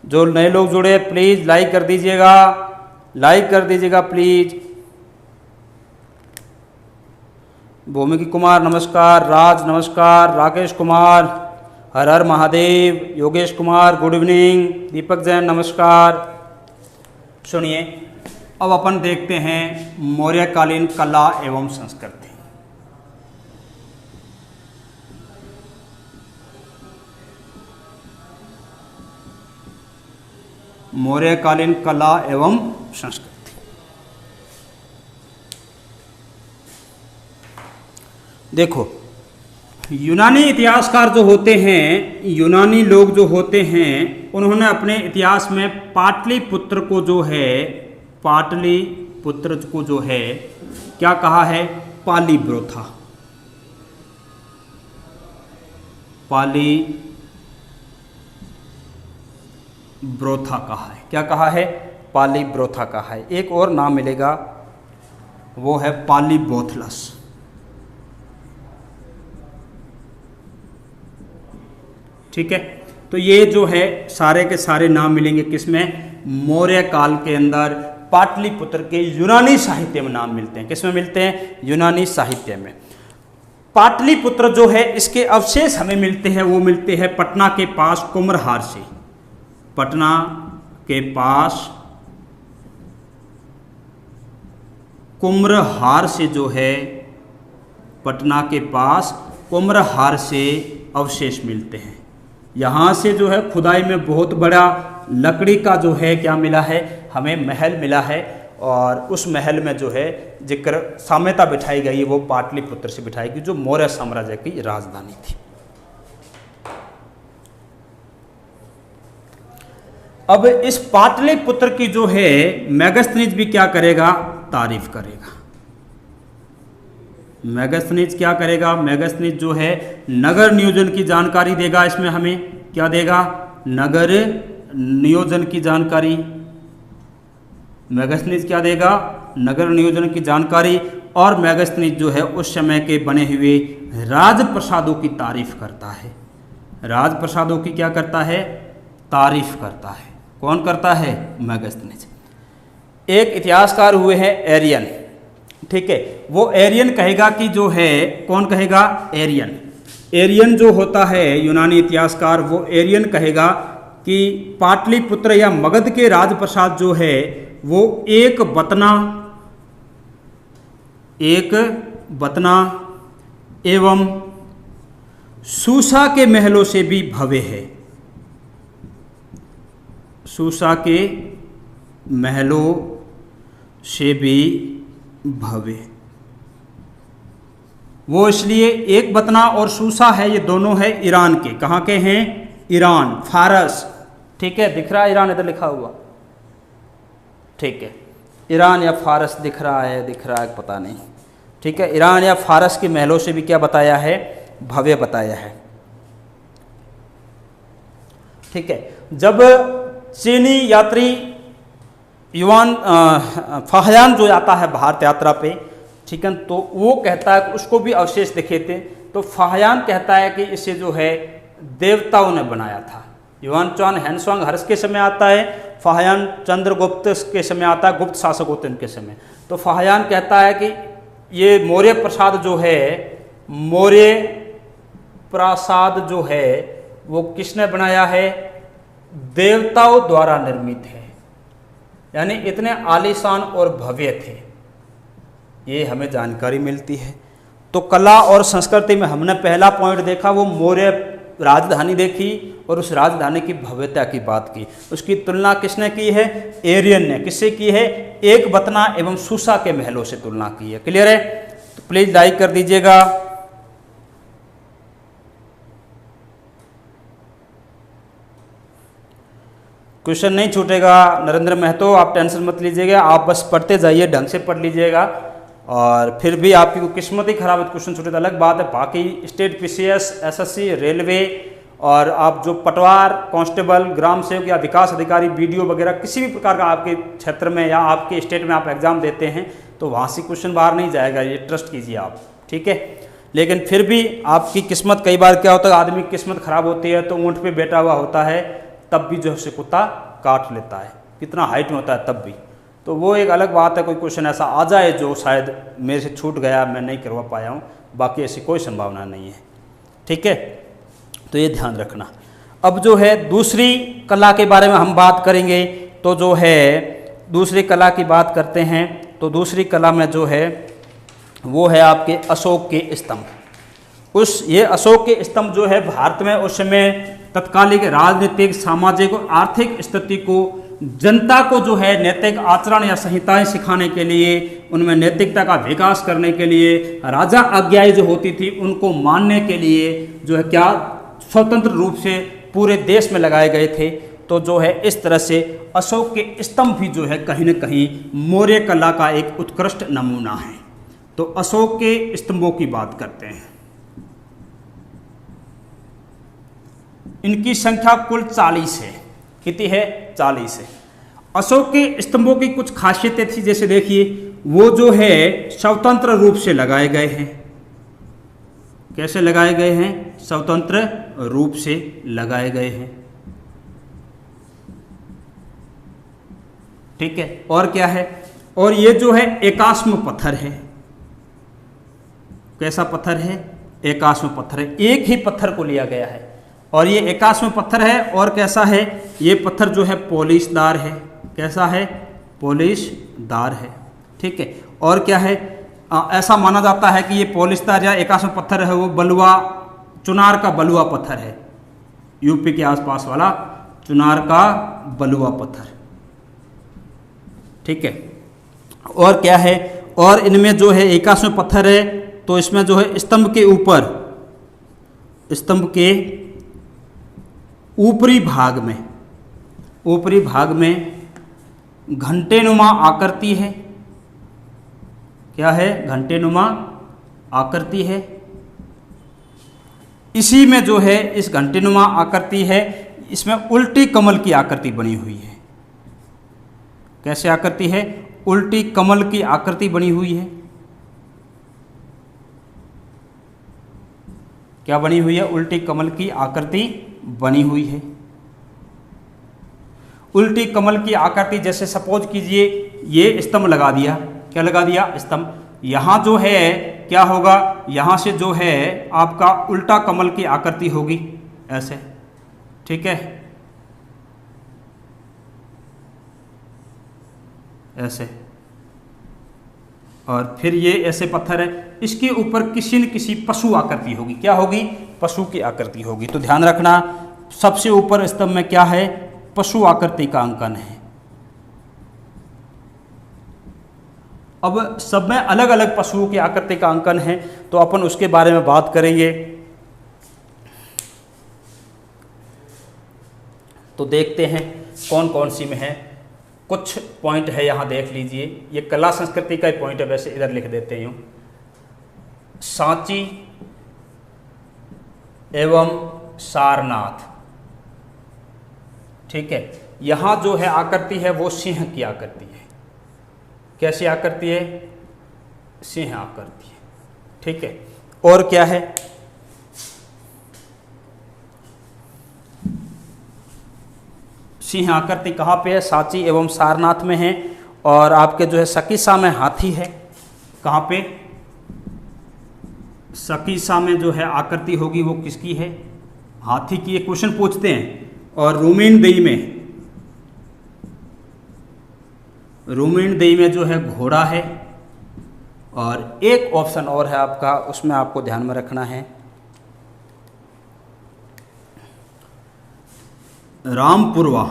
जो नए लोग जुड़े प्लीज लाइक कर दीजिएगा, लाइक कर दीजिएगा प्लीज। भूमिकी कुमार नमस्कार, राज नमस्कार, राकेश कुमार हर हर महादेव, योगेश कुमार गुड इवनिंग, दीपक जैन नमस्कार। सुनिए, अब अपन देखते हैं मौर्यकालीन कला एवं संस्कृति। मौर्यकालीन कला एवं संस्कृति। देखो, यूनानी इतिहासकार जो होते हैं, यूनानी लोग जो होते हैं, उन्होंने अपने इतिहास में पाटलिपुत्र को जो है, पाटलिपुत्र को जो है क्या कहा है? पालीब्रोथा। पालीब्रोथा कहा है। क्या कहा है? पालीब्रोथा कहा है। एक और नाम मिलेगा, वो है पालीबोथलस। ठीक है, तो ये जो है सारे के सारे नाम मिलेंगे किसमें? मौर्य काल के अंदर पाटलिपुत्र के यूनानी साहित्य में नाम मिलते हैं। किसमें मिलते हैं? यूनानी साहित्य में। पाटलिपुत्र जो है, इसके अवशेष हमें मिलते हैं, वो मिलते हैं पटना के पास कुम्भरहार से। पटना के पास कुम्भरहार से जो है, पटना के पास कुम्भरहार से अवशेष मिलते हैं। यहाँ से जो है खुदाई में बहुत बड़ा लकड़ी का जो है क्या मिला है? हमें महल मिला है, और उस महल में जो है जिक्र साम्यता बिठाई गई है वो पाटलिपुत्र से बिठाई गई, जो मौर्य साम्राज्य की राजधानी थी। अब इस पाटलिपुत्र की जो है मेगास्थनीज भी क्या करेगा? तारीफ करेगा। मेगास्थनीज क्या करेगा? मेगास्थनीज जो है नगर नियोजन की जानकारी देगा। इसमें हमें क्या देगा? नगर नियोजन की जानकारी, मेगास्थनीज क्या देगा, नगर नियोजन की जानकारी, और मेगास्थनीज जो है उस समय के बने हुए राजप्रसादों की तारीफ करता है। राजप्रसादों की क्या करता है, तारीफ करता है। कौन करता है, मेगास्थनीज। एक इतिहासकार हुए हैं एरियन, ठीक है, वो एरियन कहेगा कि जो है, कौन कहेगा, एरियन। एरियन जो होता है यूनानी इतिहासकार, वो एरियन कहेगा कि पाटलिपुत्र या मगध के राजप्रसाद जो है वो एक बतना एवं सूसा के महलों से भी भव्य है। सूसा के महलों से भी भव्य, वो इसलिए एक बतना और सूसा है, ये दोनों है ईरान के। कहाँ के हैं, ईरान, फारस, ठीक है, दिख रहा है ईरान इधर लिखा हुआ, ठीक है, ईरान या फारस दिख रहा है पता नहीं, ठीक है। ईरान या फारस के महलों से भी क्या बताया है, भव्य बताया है, ठीक है। जब चीनी यात्री युवान फाहयान जो आता है भारत यात्रा पे, ठीक है, तो वो कहता है, उसको भी अवशेष दिखे थे, तो फाहयान कहता है कि इसे जो है देवताओं ने बनाया था। युवान चौन हैंसवांग हर्ष के समय आता है, फाहयान चंद्रगुप्त के समय आता है, गुप्त शासक होते हैं उनके समय। तो फाहयान कहता है कि ये मौर्य प्रसाद जो है, मौर्य प्रासाद जो है वो किसने बनाया है, देवताओं द्वारा निर्मित है, यानी इतने आलीशान और भव्य थे, ये हमें जानकारी मिलती है। तो कला और संस्कृति में हमने पहला पॉइंट देखा, वो मौर्य राजधानी देखी और उस राजधानी की भव्यता की बात की। उसकी तुलना किसने की है, एरियन ने। किससे की है, एक बतना एवं सूसा के महलों से तुलना की है। क्लियर है, तो प्लीज लाइक कर दीजिएगा। क्वेश्चन नहीं छूटेगा नरेंद्र महतो, आप टेंशन मत लीजिएगा, आप बस पढ़ते जाइए, ढंग से पढ़ लीजिएगा, और फिर भी आपकी कोई किस्मत ही खराब है, क्वेश्चन छूटे तो अलग बात है। बाकी स्टेट पीसीएस, एसएससी, रेलवे, और आप जो पटवार, कांस्टेबल, ग्राम सेवक या विकास अधिकारी, बीडीओ वगैरह किसी भी प्रकार का आपके क्षेत्र में या आपके स्टेट में आप एग्जाम देते हैं, तो वहाँ से क्वेश्चन बाहर नहीं जाएगा, ये ट्रस्ट कीजिए आप, ठीक है। लेकिन फिर भी आपकी किस्मत, कई बार क्या होता है, आदमी की किस्मत खराब होती है तो ऊँट पे बैठा हुआ होता है, तब भी जो है उसे कुत्ता काट लेता है, कितना हाइट में होता है तब भी। तो वो एक अलग बात है, कोई क्वेश्चन ऐसा आ जाए जो शायद मेरे से छूट गया, मैं नहीं करवा पाया हूँ, बाकी ऐसी कोई संभावना नहीं है, ठीक है, तो ये ध्यान रखना। अब जो है दूसरी कला के बारे में हम बात करेंगे, तो जो है दूसरी कला की बात करते हैं, तो दूसरी कला में जो है वो है आपके अशोक के स्तंभ। ये अशोक के स्तंभ जो है भारत में उस समय तत्कालिक राजनीतिक, सामाजिक और आर्थिक स्थिति को, जनता को जो है नैतिक आचरण या संहिताएं सिखाने के लिए, उनमें नैतिकता का विकास करने के लिए, राजा आज्ञाएं जो होती थी उनको मानने के लिए जो है क्या स्वतंत्र रूप से पूरे देश में लगाए गए थे। तो जो है इस तरह से अशोक के स्तंभ भी जो है कहीं न कहीं मौर्य कला का एक उत्कृष्ट नमूना है। तो अशोक के स्तंभों की बात करते हैं, इनकी संख्या कुल 40 है। कितनी है, 40 है। अशोक के स्तंभों की कुछ खासियतें थी, जैसे देखिए वो जो है स्वतंत्र रूप से लगाए गए हैं। कैसे लगाए गए हैं, स्वतंत्र रूप से लगाए गए हैं, ठीक है। और क्या है, और ये जो है एकाश्म पत्थर है। कैसा पत्थर है, एकाश्म पत्थर है, एक ही पत्थर को लिया गया है और ये एकाश्म पत्थर है। और कैसा है, ये पत्थर जो है पॉलिशदार है। कैसा है, पॉलिशदार है, ठीक है। और क्या है, ऐसा माना जाता है कि ये पॉलिशदार या एकाश्म पत्थर है वो बलुआ, चुनार का बलुआ पत्थर है, यूपी के आसपास वाला चुनार का बलुआ पत्थर, ठीक है। और क्या है, और इनमें जो है एकाश्म पत्थर है, तो इसमें जो है स्तंभ के ऊपर, स्तंभ के ऊपरी भाग में घंटेनुमा आकृति है। क्या है, घंटेनुमा आकृति है। इसी में जो है इस घंटेनुमा आकृति है, इसमें उल्टी कमल की आकृति बनी हुई है। कैसे आकृति है? उल्टी कमल की आकृति बनी हुई है। क्या बनी हुई है? उल्टी कमल की आकृति बनी हुई है। उल्टी कमल की आकृति, जैसे सपोज कीजिए ये स्तंभ लगा दिया। क्या लगा दिया? स्तंभ। यहाँ जो है क्या होगा? यहाँ से जो है आपका उल्टा कमल की आकृति होगी ऐसे, ठीक है, ऐसे। और फिर ये ऐसे पत्थर है, इसके ऊपर किसी न किसी पशु आकृति होगी। क्या होगी? पशु की आकृति होगी। तो ध्यान रखना, सबसे ऊपर स्तंभ में क्या है? पशु आकृति का अंकन है। अब सब में अलग अलग पशुओं की आकृति का अंकन है, तो अपन उसके बारे में बात करेंगे। तो देखते हैं कौन कौन सी में है। कुछ पॉइंट है यहाँ देख लीजिए, ये कला संस्कृति का ही पॉइंट है, वैसे इधर लिख देते हैं। सांची एवं सारनाथ, ठीक है। यहाँ जो है आकृति है वो सिंह की आकृति है। कैसी आकृति है? सिंह आकृति है, ठीक है। और क्या है? सिंह आकृति कहाँ पे है? सांची एवं सारनाथ में है। और आपके जो है सकीसा में हाथी है। कहाँ पे? सकीसा में जो है आकृति होगी वो किसकी है? हाथी की। एक क्वेश्चन पूछते हैं। और रूमेनदेई में जो है घोड़ा है। और एक ऑप्शन और है आपका, उसमें आपको ध्यान में रखना है, रामपुरवा।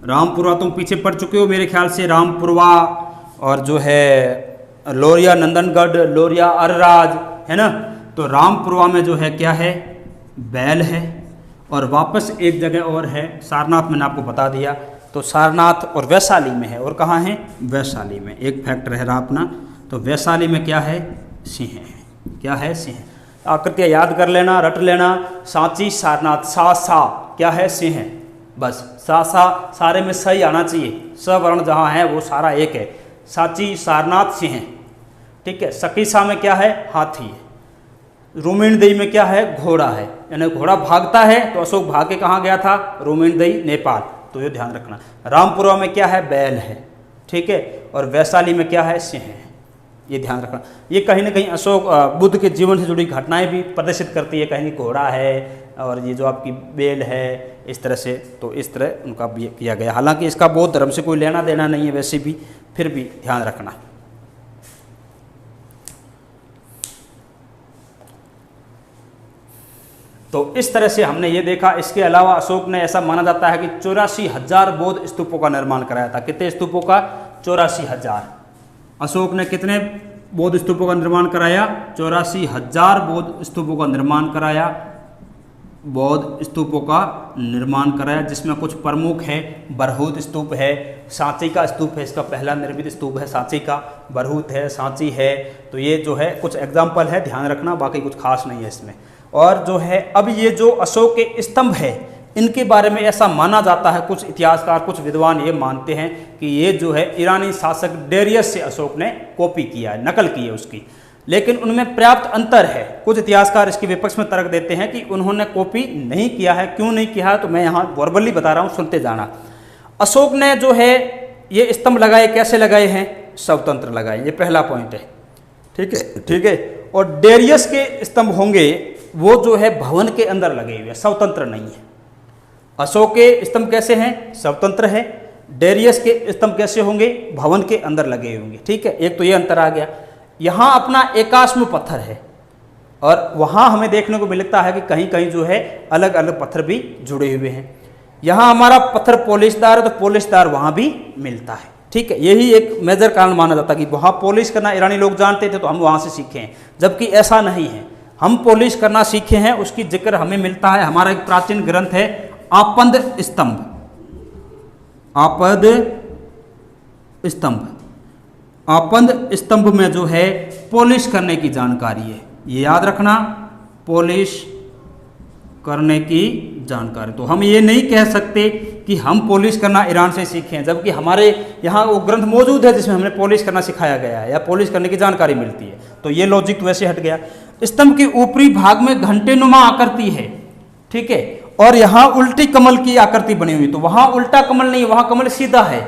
रामपुरवा तुम पीछे पढ़ चुके हो मेरे ख्याल से। रामपुरवा और जो है लोरिया नंदनगढ़, लोरिया अरराज, है ना। तो रामपुरवा में जो है क्या है? बैल है। और वापस एक जगह और है, सारनाथ मैंने आपको बता दिया। तो सारनाथ और वैशाली में है। और कहाँ है? वैशाली में। एक फैक्ट रह रहा अपना। तो वैशाली में क्या है? सिंह है। क्या है? सिंह। आकृतियाँ याद कर लेना, रट लेना। सांची, सारनाथ, सा क्या है? सिंह है। बस सा सारे में सही आना चाहिए। स्वर्ण जहाँ है वो सारा एक है। सांची, सारनाथ, सिंह, ठीक है। सकीसा में क्या है? हाथी है। रूमेनदेई में क्या है? घोड़ा है। यानी घोड़ा भागता है, तो अशोक भाग के कहाँ गया था? रूमेनदेई, नेपाल। तो ये ध्यान रखना। रामपुरा में क्या है? बैल है, ठीक है। और वैशाली में क्या है? सिंह है। ये ध्यान रखना। ये कहीं ना कहीं अशोक बुद्ध के जीवन से जुड़ी घटनाएं भी प्रदर्शित करती है। कहीं घोड़ा है और ये जो आपकी बेल है, इस तरह से। तो इस तरह उनका भी किया गया। हालांकि इसका बौद्ध धर्म से कोई लेना देना नहीं है वैसे भी, फिर भी ध्यान रखना। तो इस तरह से हमने ये देखा। इसके अलावा अशोक ने, ऐसा माना जाता है कि 84,000 बौद्ध स्तूपों का निर्माण कराया था। कितने स्तूपों का? 84,000। अशोक ने कितने बौद्ध स्तूपों का निर्माण कराया? 84,000 बौद्ध स्तूपों का निर्माण कराया। बौद्ध स्तूपों का निर्माण कराया, जिसमें कुछ प्रमुख है। बरहूत स्तूप है, सांची का स्तूप है, इसका पहला निर्मित स्तूप है सांची का। बरहूत है, सांची है। तो ये जो है कुछ एग्जाम्पल है, ध्यान रखना, बाकी कुछ खास नहीं है इसमें। और जो है अब ये जो अशोक के स्तंभ है, इनके बारे में ऐसा माना जाता है, कुछ इतिहासकार, कुछ विद्वान ये मानते हैं कि ये जो है ईरानी शासक डेरियस से अशोक ने कॉपी किया है, नकल की है उसकी। लेकिन उनमें पर्याप्त अंतर है। कुछ इतिहासकार इसके विपक्ष में तर्क देते हैं कि उन्होंने कॉपी नहीं किया है। क्यों नहीं किया है तो मैं यहाँ वर्बली बता रहा हूँ, सुनते जाना। अशोक ने जो है ये स्तंभ लगाए, कैसे लगाए हैं? स्वतंत्र लगाए। ये पहला पॉइंट है, ठीक है, ठीक है। और डेरियस के स्तंभ होंगे वो जो है भवन के अंदर लगे हुए, स्वतंत्र नहीं है। अशोक के स्तंभ कैसे हैं? स्वतंत्र है। डेरियस के स्तंभ कैसे होंगे? भवन के अंदर लगे होंगे, ठीक है। एक तो ये अंतर आ गया। यहाँ अपना एकाश्म पत्थर है और वहाँ हमें देखने को मिलता है कि कहीं कहीं जो है अलग अलग पत्थर भी जुड़े हुए हैं। यहाँ हमारा पत्थर पॉलिशदार है तो पॉलिशदार वहाँ भी मिलता है, ठीक है। यही एक मेजर कारण माना जाता है कि वहाँ पॉलिश करना ईरानी लोग जानते थे तो हम वहाँ से सीखे हैं, जबकि ऐसा नहीं है। हम पॉलिश करना सीखे हैं, उसकी जिक्र हमें मिलता है। हमारा एक प्राचीन ग्रंथ है आपद स्तंभ। आपद स्तंभ, आपद स्तंभ में जो है पॉलिश करने की जानकारी है। ये याद रखना, पॉलिश करने की जानकारी। तो हम ये नहीं कह सकते कि हम पॉलिश करना ईरान से सीखे हैं, जबकि हमारे यहाँ वो ग्रंथ मौजूद है जिसमें हमें पॉलिश करना सिखाया गया है या पॉलिश करने की जानकारी मिलती है। तो ये लॉजिक तो वैसे हट गया। स्तंभ के ऊपरी भाग में घंटेनुमा आकृति है, ठीक है, और यहाँ उल्टी कमल की आकृति बनी हुई। तो वहाँ उल्टा कमल नहीं, वहाँ कमल सीधा है,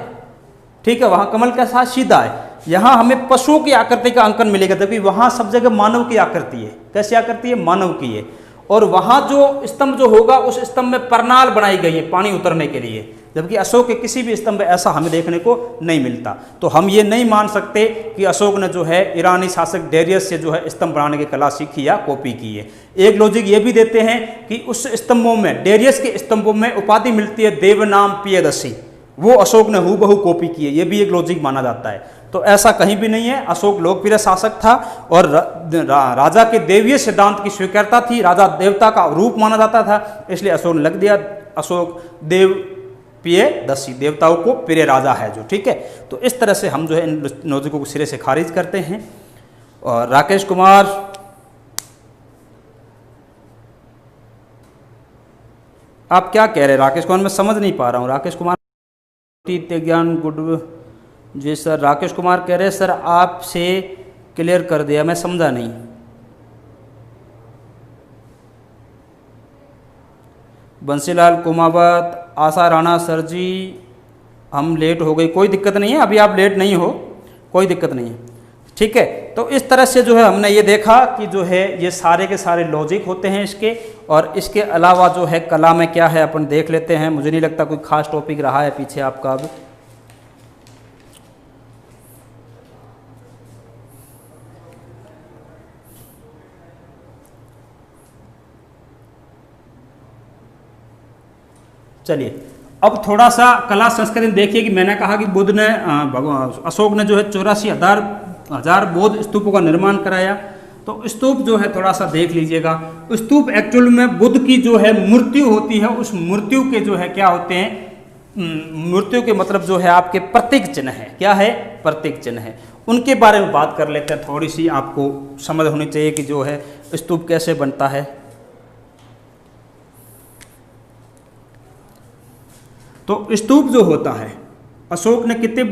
ठीक है, वहाँ कमल के साथ सीधा है। यहाँ हमें पशुओं की आकृति का अंकन मिलेगा, जबकि वहाँ सब जगह मानव की आकृति है। कैसी आकृति है? मानव की है। और वहाँ जो स्तंभ जो होगा उस स्तंभ में परनाल बनाई गई है पानी उतरने के लिए, जबकि अशोक के किसी भी स्तंभ में ऐसा हमें देखने को नहीं मिलता। तो हम ये नहीं मान सकते कि अशोक ने जो है ईरानी शासक डेरियस से जो है स्तंभ बनाने की कला सीखी या कॉपी की है। एक लॉजिक ये भी देते हैं कि उस स्तंभों में, डेरियस के स्तंभों में उपाधि मिलती है देवनाम पियदसी, वो अशोक ने हूबहू कॉपी की है। ये भी एक लॉजिक माना जाता है। तो ऐसा कहीं भी नहीं है। अशोक लोकप्रिय शासक था और राजा के देवीय सिद्धांत की स्वीकारता थी। राजा देवता का रूप माना जाता था, इसलिए अशोक ने लग दिया अशोक देव पियदसी, देवताओं को प्रिय राजा है जो, ठीक है। तो इस तरह से हम जो है इन लॉजिकों को सिरे से खारिज करते हैं। और राकेश कुमार, आप क्या कह रहे हैं राकेश कुमार? मैं समझ नहीं पा रहा हूँ। राकेश कुमार ज्ञान गुड जी सर। राकेश कुमार कह रहे हैं सर आपसे क्लियर कर दिया, मैं समझा नहीं। बंसीलाल कुमावत, आशा राणा सर जी हम लेट हो गए, कोई दिक्कत नहीं है, अभी आप लेट नहीं हो, कोई दिक्कत नहीं है, ठीक है। तो इस तरह से जो है हमने ये देखा कि जो है ये सारे के सारे लॉजिक होते हैं इसके, और इसके अलावा जो है कला में क्या है अपन देख लेते हैं। मुझे नहीं लगता कोई खास टॉपिक रहा है पीछे आपका। अब चलिए अब थोड़ा सा कला संस्कृति देखिए कि मैंने कहा कि बुद्ध ने अशोक ने जो है 84,000 बौद्ध स्तूपों का निर्माण कराया। तो स्तूप जो है थोड़ा सा देख लीजिएगा। स्तूप एक्चुअल में बुद्ध की जो है मृत्यु होती है, उस मृत्यु के जो है क्या होते हैं, मृत्यु के मतलब जो है आपके प्रतीक चिन्ह है। क्या है? प्रतीक चिन्ह है। उनके बारे में बात कर लेते हैं। थोड़ी सी आपको समझ होनी चाहिए कि जो है स्तूप कैसे बनता है। तो स्तूप जो होता है, अशोक ने कितने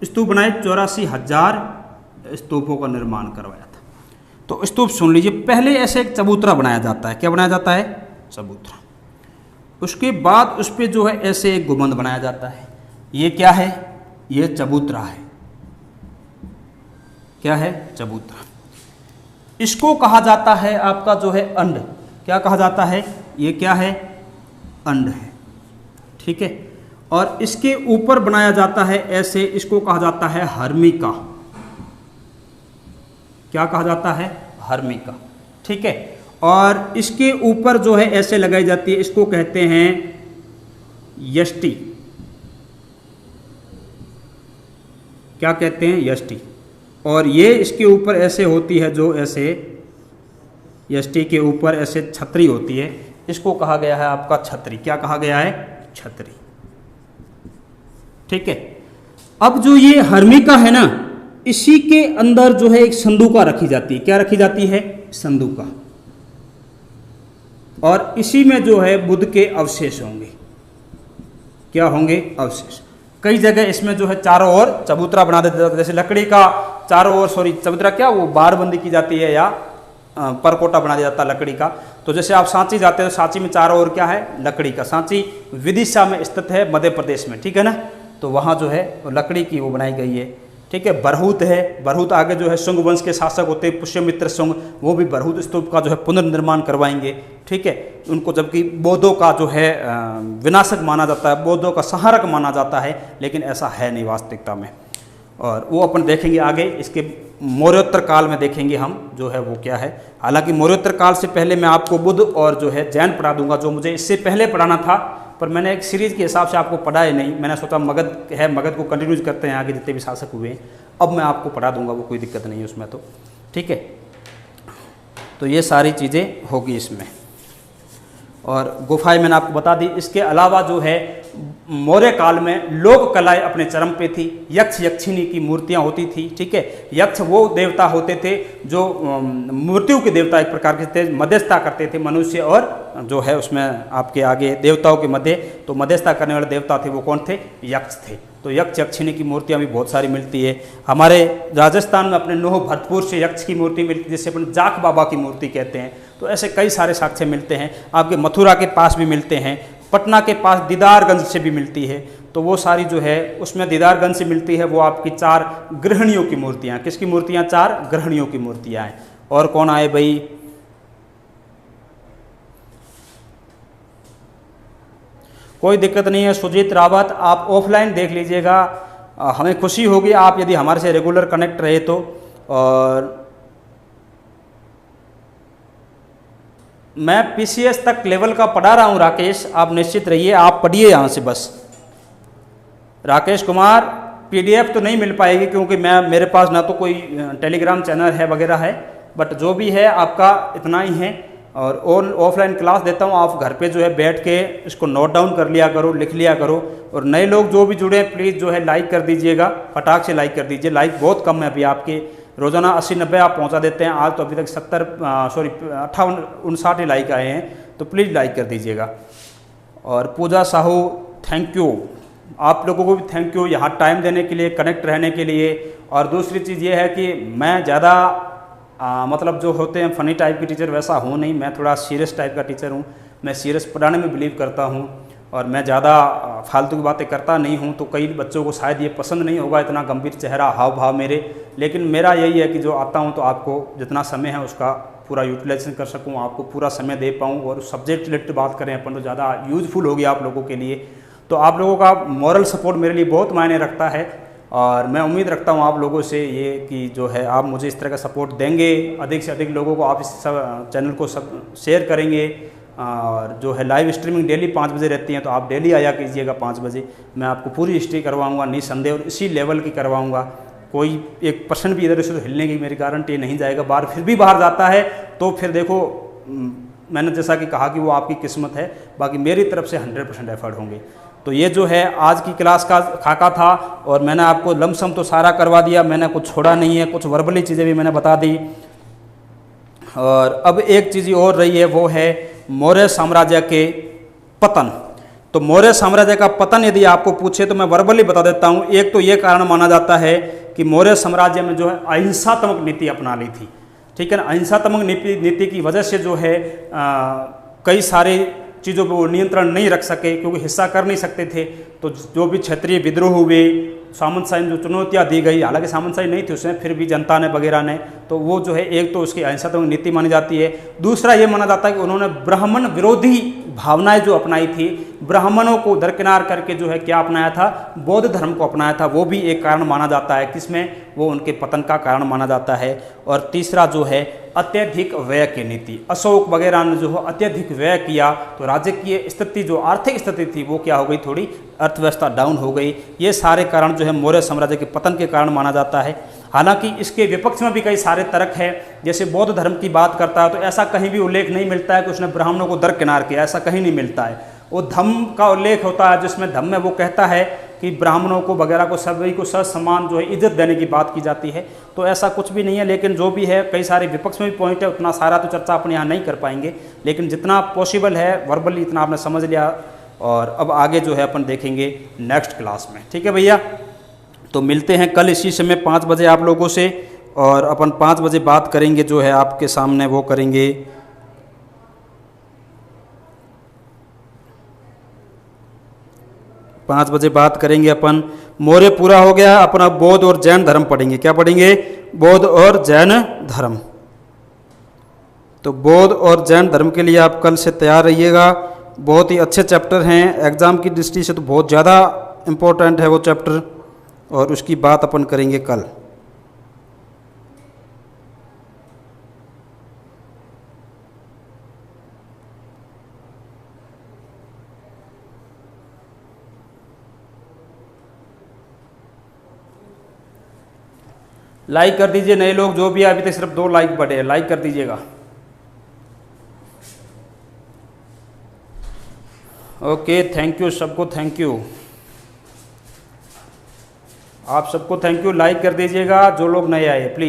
स्तूप बनाए? 84,000 स्तूपों का निर्माण करवाया था। तो स्तूप सुन लीजिए, पहले ऐसे एक चबूतरा बनाया जाता है। क्या बनाया जाता है? चबूतरा। उसके बाद उस पर जो है ऐसे एक गुंबद बनाया जाता है। ये क्या है? ये चबूतरा है। क्या है? चबूतरा। इसको कहा जाता है आपका जो है अंड। क्या कहा जाता है? ये क्या है? अंड है, ठीक है। और इसके ऊपर बनाया जाता है ऐसे, इसको कहा जाता है हर्मिका। क्या कहा जाता है? हर्मिका, ठीक है। और इसके ऊपर जो है ऐसे लगाई जाती है, इसको कहते हैं यष्टि। क्या कहते हैं? यष्टि। और ये इसके ऊपर ऐसे होती है, जो ऐसे यष्टि के ऊपर ऐसे छतरी होती है, इसको कहा गया है आपका छतरी। क्या कहा गया है? छतरी, ठीक है। अब जो ये हर्मिका है ना, इसी के अंदर जो है एक संदूका रखी जाती है। क्या रखी जाती है? संदूका। और इसी में जो है बुद्ध के अवशेष होंगे। क्या होंगे? अवशेष। कई जगह इसमें जो है चारों ओर चबूतरा बना देते हैं, जैसे लकड़ी का चारों ओर, चबूतरा क्या वो बारबंदी की जाती है या परकोटा बना दिया जाता है लकड़ी का। तो जैसे आप सांची जाते हो, सांची में चारों ओर क्या है? लकड़ी का। सांची विदिशा में स्थित है, मध्य प्रदेश में, ठीक है ना। तो वहाँ जो है लकड़ी की वो बनाई गई है, ठीक है। बरहूत है। बरहूत आगे जो है शुंग वंश के शासक होते हैं, पुष्यमित्र शुंग, वो भी बरहूत स्तूप का जो है पुनर्निर्माण करवाएंगे, ठीक है। उनको, जबकि बौद्धों का जो है विनाशक माना जाता है, बौद्धों का संहारक माना जाता है, लेकिन ऐसा है नहीं वास्तविकता में। और वो अपन देखेंगे आगे, इसके मौर्योत्तर काल में देखेंगे हम जो है वो क्या है। हालांकि मौर्योत्तर काल से पहले मैं आपको बुद्ध और जो है जैन पढ़ा दूंगा, जो मुझे इससे पहले पढ़ाना था, पर मैंने एक सीरीज़ के हिसाब से आपको पढ़ाया नहीं। मैंने सोचा मगध है, मगध को कंटिन्यूज करते हैं, आगे जितने भी शासक हुए हैं अब मैं आपको पढ़ा दूंगा, वो कोई दिक्कत नहीं है उसमें, तो ठीक है। तो ये सारी चीज़ें होगी इसमें। और गुफाएं मैंने आपको बता दी। इसके अलावा जो है मौर्य काल में लोक कलाएं अपने चरम पे थी। यक्ष यक्षिणी की मूर्तियां होती थी, ठीक है। यक्ष वो देवता होते थे जो मृत्यु के देवता एक प्रकार के थे, मध्यस्थता करते थे मनुष्य और जो है उसमें आपके आगे देवताओं के मध्य। तो मध्यस्थता करने वाले देवता थे वो कौन थे? यक्ष थे। तो यक्ष यक्षिणी की मूर्तियां भी बहुत सारी मिलती है। हमारे राजस्थान में अपने नोह भरतपुर से यक्ष की मूर्ति मिलती है, जिसे अपन जाख बाबा की मूर्ति कहते हैं। तो ऐसे कई सारे साक्ष्य मिलते हैं। आपके मथुरा के पास भी मिलते हैं, पटना के पास दीदारगंज से भी मिलती है। तो वो सारी जो है उसमें दीदारगंज से मिलती है, वो आपकी 4 गृहिणियों की मूर्तियाँ। किसकी मूर्तियाँ? 4 गृहिणियों की मूर्तियाँ हैं। और कौन आए भाई? कोई दिक्कत नहीं है सुजीत रावत, आप ऑफलाइन देख लीजिएगा, हमें खुशी होगी आप यदि हमारे से रेगुलर कनेक्ट रहे तो। और मैं पीसीएस तक लेवल का पढ़ा रहा हूँ राकेश, आप निश्चित रहिए, आप पढ़िए यहाँ से बस। राकेश कुमार, पीडीएफ तो नहीं मिल पाएगी क्योंकि मेरे पास ना तो कोई टेलीग्राम चैनल है वगैरह है, बट जो भी है आपका इतना ही है। और ऑफलाइन क्लास देता हूँ, आप घर पे जो है बैठ के इसको नोट डाउन कर लिया करो, लिख लिया करो। और नए लोग जो भी जुड़े हैं प्लीज़ जो है लाइक कर दीजिएगा, फटाक से लाइक कर दीजिए। लाइक बहुत कम है अभी आपके, रोज़ाना 80-90 आप पहुंचा देते हैं, आज तो अभी तक 58-59 लाइक आए हैं। तो प्लीज़ लाइक कर दीजिएगा। और पूजा साहू थैंक यू, आप लोगों को भी थैंक यू यहाँ टाइम देने के लिए, कनेक्ट रहने के लिए। और दूसरी चीज़ ये है कि मैं ज़्यादा मतलब जो होते हैं फ़नी टाइप की टीचर वैसा हूँ नहीं, मैं थोड़ा सीरियस टाइप का टीचर हूँ। मैं सीरियस पढ़ाने में बिलीव करता हूँ और मैं ज़्यादा फालतू की बातें करता नहीं हूँ। तो कई बच्चों को शायद ये पसंद नहीं होगा, इतना गंभीर चेहरा हाव भाव मेरे, लेकिन मेरा यही है कि जो आता हूँ तो आपको जितना समय है उसका पूरा यूटिलाइजेशन कर सकूँ, आपको पूरा समय दे पाऊँ। और सब्जेक्ट रिलेटेड बात करें अपन तो ज़्यादा यूजफुल होगी आप लोगों के लिए। तो आप लोगों का मॉरल सपोर्ट मेरे लिए बहुत मायने रखता है और मैं उम्मीद रखता हूँ आप लोगों से ये कि जो है आप मुझे इस तरह का सपोर्ट देंगे। अधिक से अधिक लोगों को आप इस चैनल को सब शेयर करेंगे। और जो है लाइव स्ट्रीमिंग डेली 5 बजे रहती है, तो आप डेली आया कीजिएगा 5 बजे। मैं आपको पूरी हिस्ट्री करवाऊँगा निसंदेह, और इसी लेवल की करवाऊँगा। कोई 1% भी इधर से हिलने की मेरी गारंटी नहीं जाएगा बाहर। फिर भी बाहर जाता है तो फिर देखो, मैंने जैसा कि कहा कि वो आपकी किस्मत है, बाकी मेरी तरफ से 100% एफर्ट होंगे। तो ये जो है आज की क्लास का खाका था और मैंने आपको लमसम तो सारा करवा दिया, मैंने कुछ छोड़ा नहीं है, कुछ वर्बली चीज़ें भी मैंने बता दी। और अब एक चीज़ और रही है, वो है मौर्य साम्राज्य के पतन। तो मौर्य साम्राज्य का पतन यदि आपको पूछे तो मैं वर्बली बता देता हूँ। एक तो ये कारण माना जाता है कि मौर्य साम्राज्य में जो है अहिंसात्मक नीति अपना ली थी, ठीक है ना। अहिंसात्मक नीति की वजह से जो है कई सारे चीज़ों पर वो नियंत्रण नहीं रख सके, क्योंकि हिस्सा कर नहीं सकते थे। तो जो भी क्षेत्रीय विद्रोह हुए, सामंतशाही में जो चुनौतियाँ दी गई, हालांकि सामंतशाही नहीं थी उसमें, फिर भी जनता ने वगैरह ने, तो वो जो है एक तो उसकी अहिंसात्मक नीति मानी जाती है। दूसरा ये माना जाता है कि उन्होंने ब्राह्मण विरोधी भावनाएं जो अपनाई थी, ब्राह्मणों को दरकिनार करके जो है क्या अपनाया था? बौद्ध धर्म को अपनाया था। वो भी एक कारण माना जाता है, किसमें? वो उनके पतन का कारण माना जाता है। और तीसरा जो है अत्यधिक व्यय की नीति, अशोक वगैरह ने जो है अत्यधिक व्यय किया, तो राज्य की स्थिति जो आर्थिक स्थिति थी वो क्या हो गई? थोड़ी अर्थव्यवस्था डाउन हो गई। ये सारे कारण जो है मौर्य साम्राज्य के पतन के कारण माना जाता है। हालांकि इसके विपक्ष में भी कई सारे तर्क है। जैसे बौद्ध धर्म की बात करता है तो ऐसा कहीं भी उल्लेख नहीं मिलता है कि उसने ब्राह्मणों को दरकिनार किया, ऐसा कहीं नहीं मिलता है। वो धम्म का उल्लेख होता है, जिसमें धम्म में वो कहता है कि ब्राह्मणों को वगैरह को सभी को समान जो है इज्जत देने की बात की जाती है। तो ऐसा कुछ भी नहीं है, लेकिन जो भी है कई सारे विपक्ष में भी पॉइंट है, उतना सारा तो चर्चा अपन यहाँ नहीं कर पाएंगे, लेकिन जितना पॉसिबल है वर्बली इतना आपने समझ लिया। और अब आगे जो है अपन देखेंगे नेक्स्ट क्लास में, ठीक है भैया। तो मिलते हैं कल इसी समय 5 बजे आप लोगों से, और अपन 5 बजे बात करेंगे जो है आपके सामने वो करेंगे 5 बजे बात करेंगे अपन। मौर्य पूरा हो गया, अपन अब बौद्ध और जैन धर्म पढ़ेंगे। क्या पढ़ेंगे? बौद्ध और जैन धर्म। तो बौद्ध और जैन धर्म के लिए आप कल से तैयार रहिएगा। बहुत ही अच्छे चैप्टर हैं, एग्ज़ाम की दृष्टि से तो बहुत ज़्यादा इम्पोर्टेंट है वो चैप्टर, और उसकी बात अपन करेंगे कल। लाइक कर दीजिए नए लोग जो भी अभी तक सिर्फ 2 लाइक बढ़े, लाइक कर दीजिएगा। ओके, थैंक यू सबको, थैंक यू, आप सबको थैंक यू। लाइक कर दीजिएगा जो लोग नए आए प्लीज़।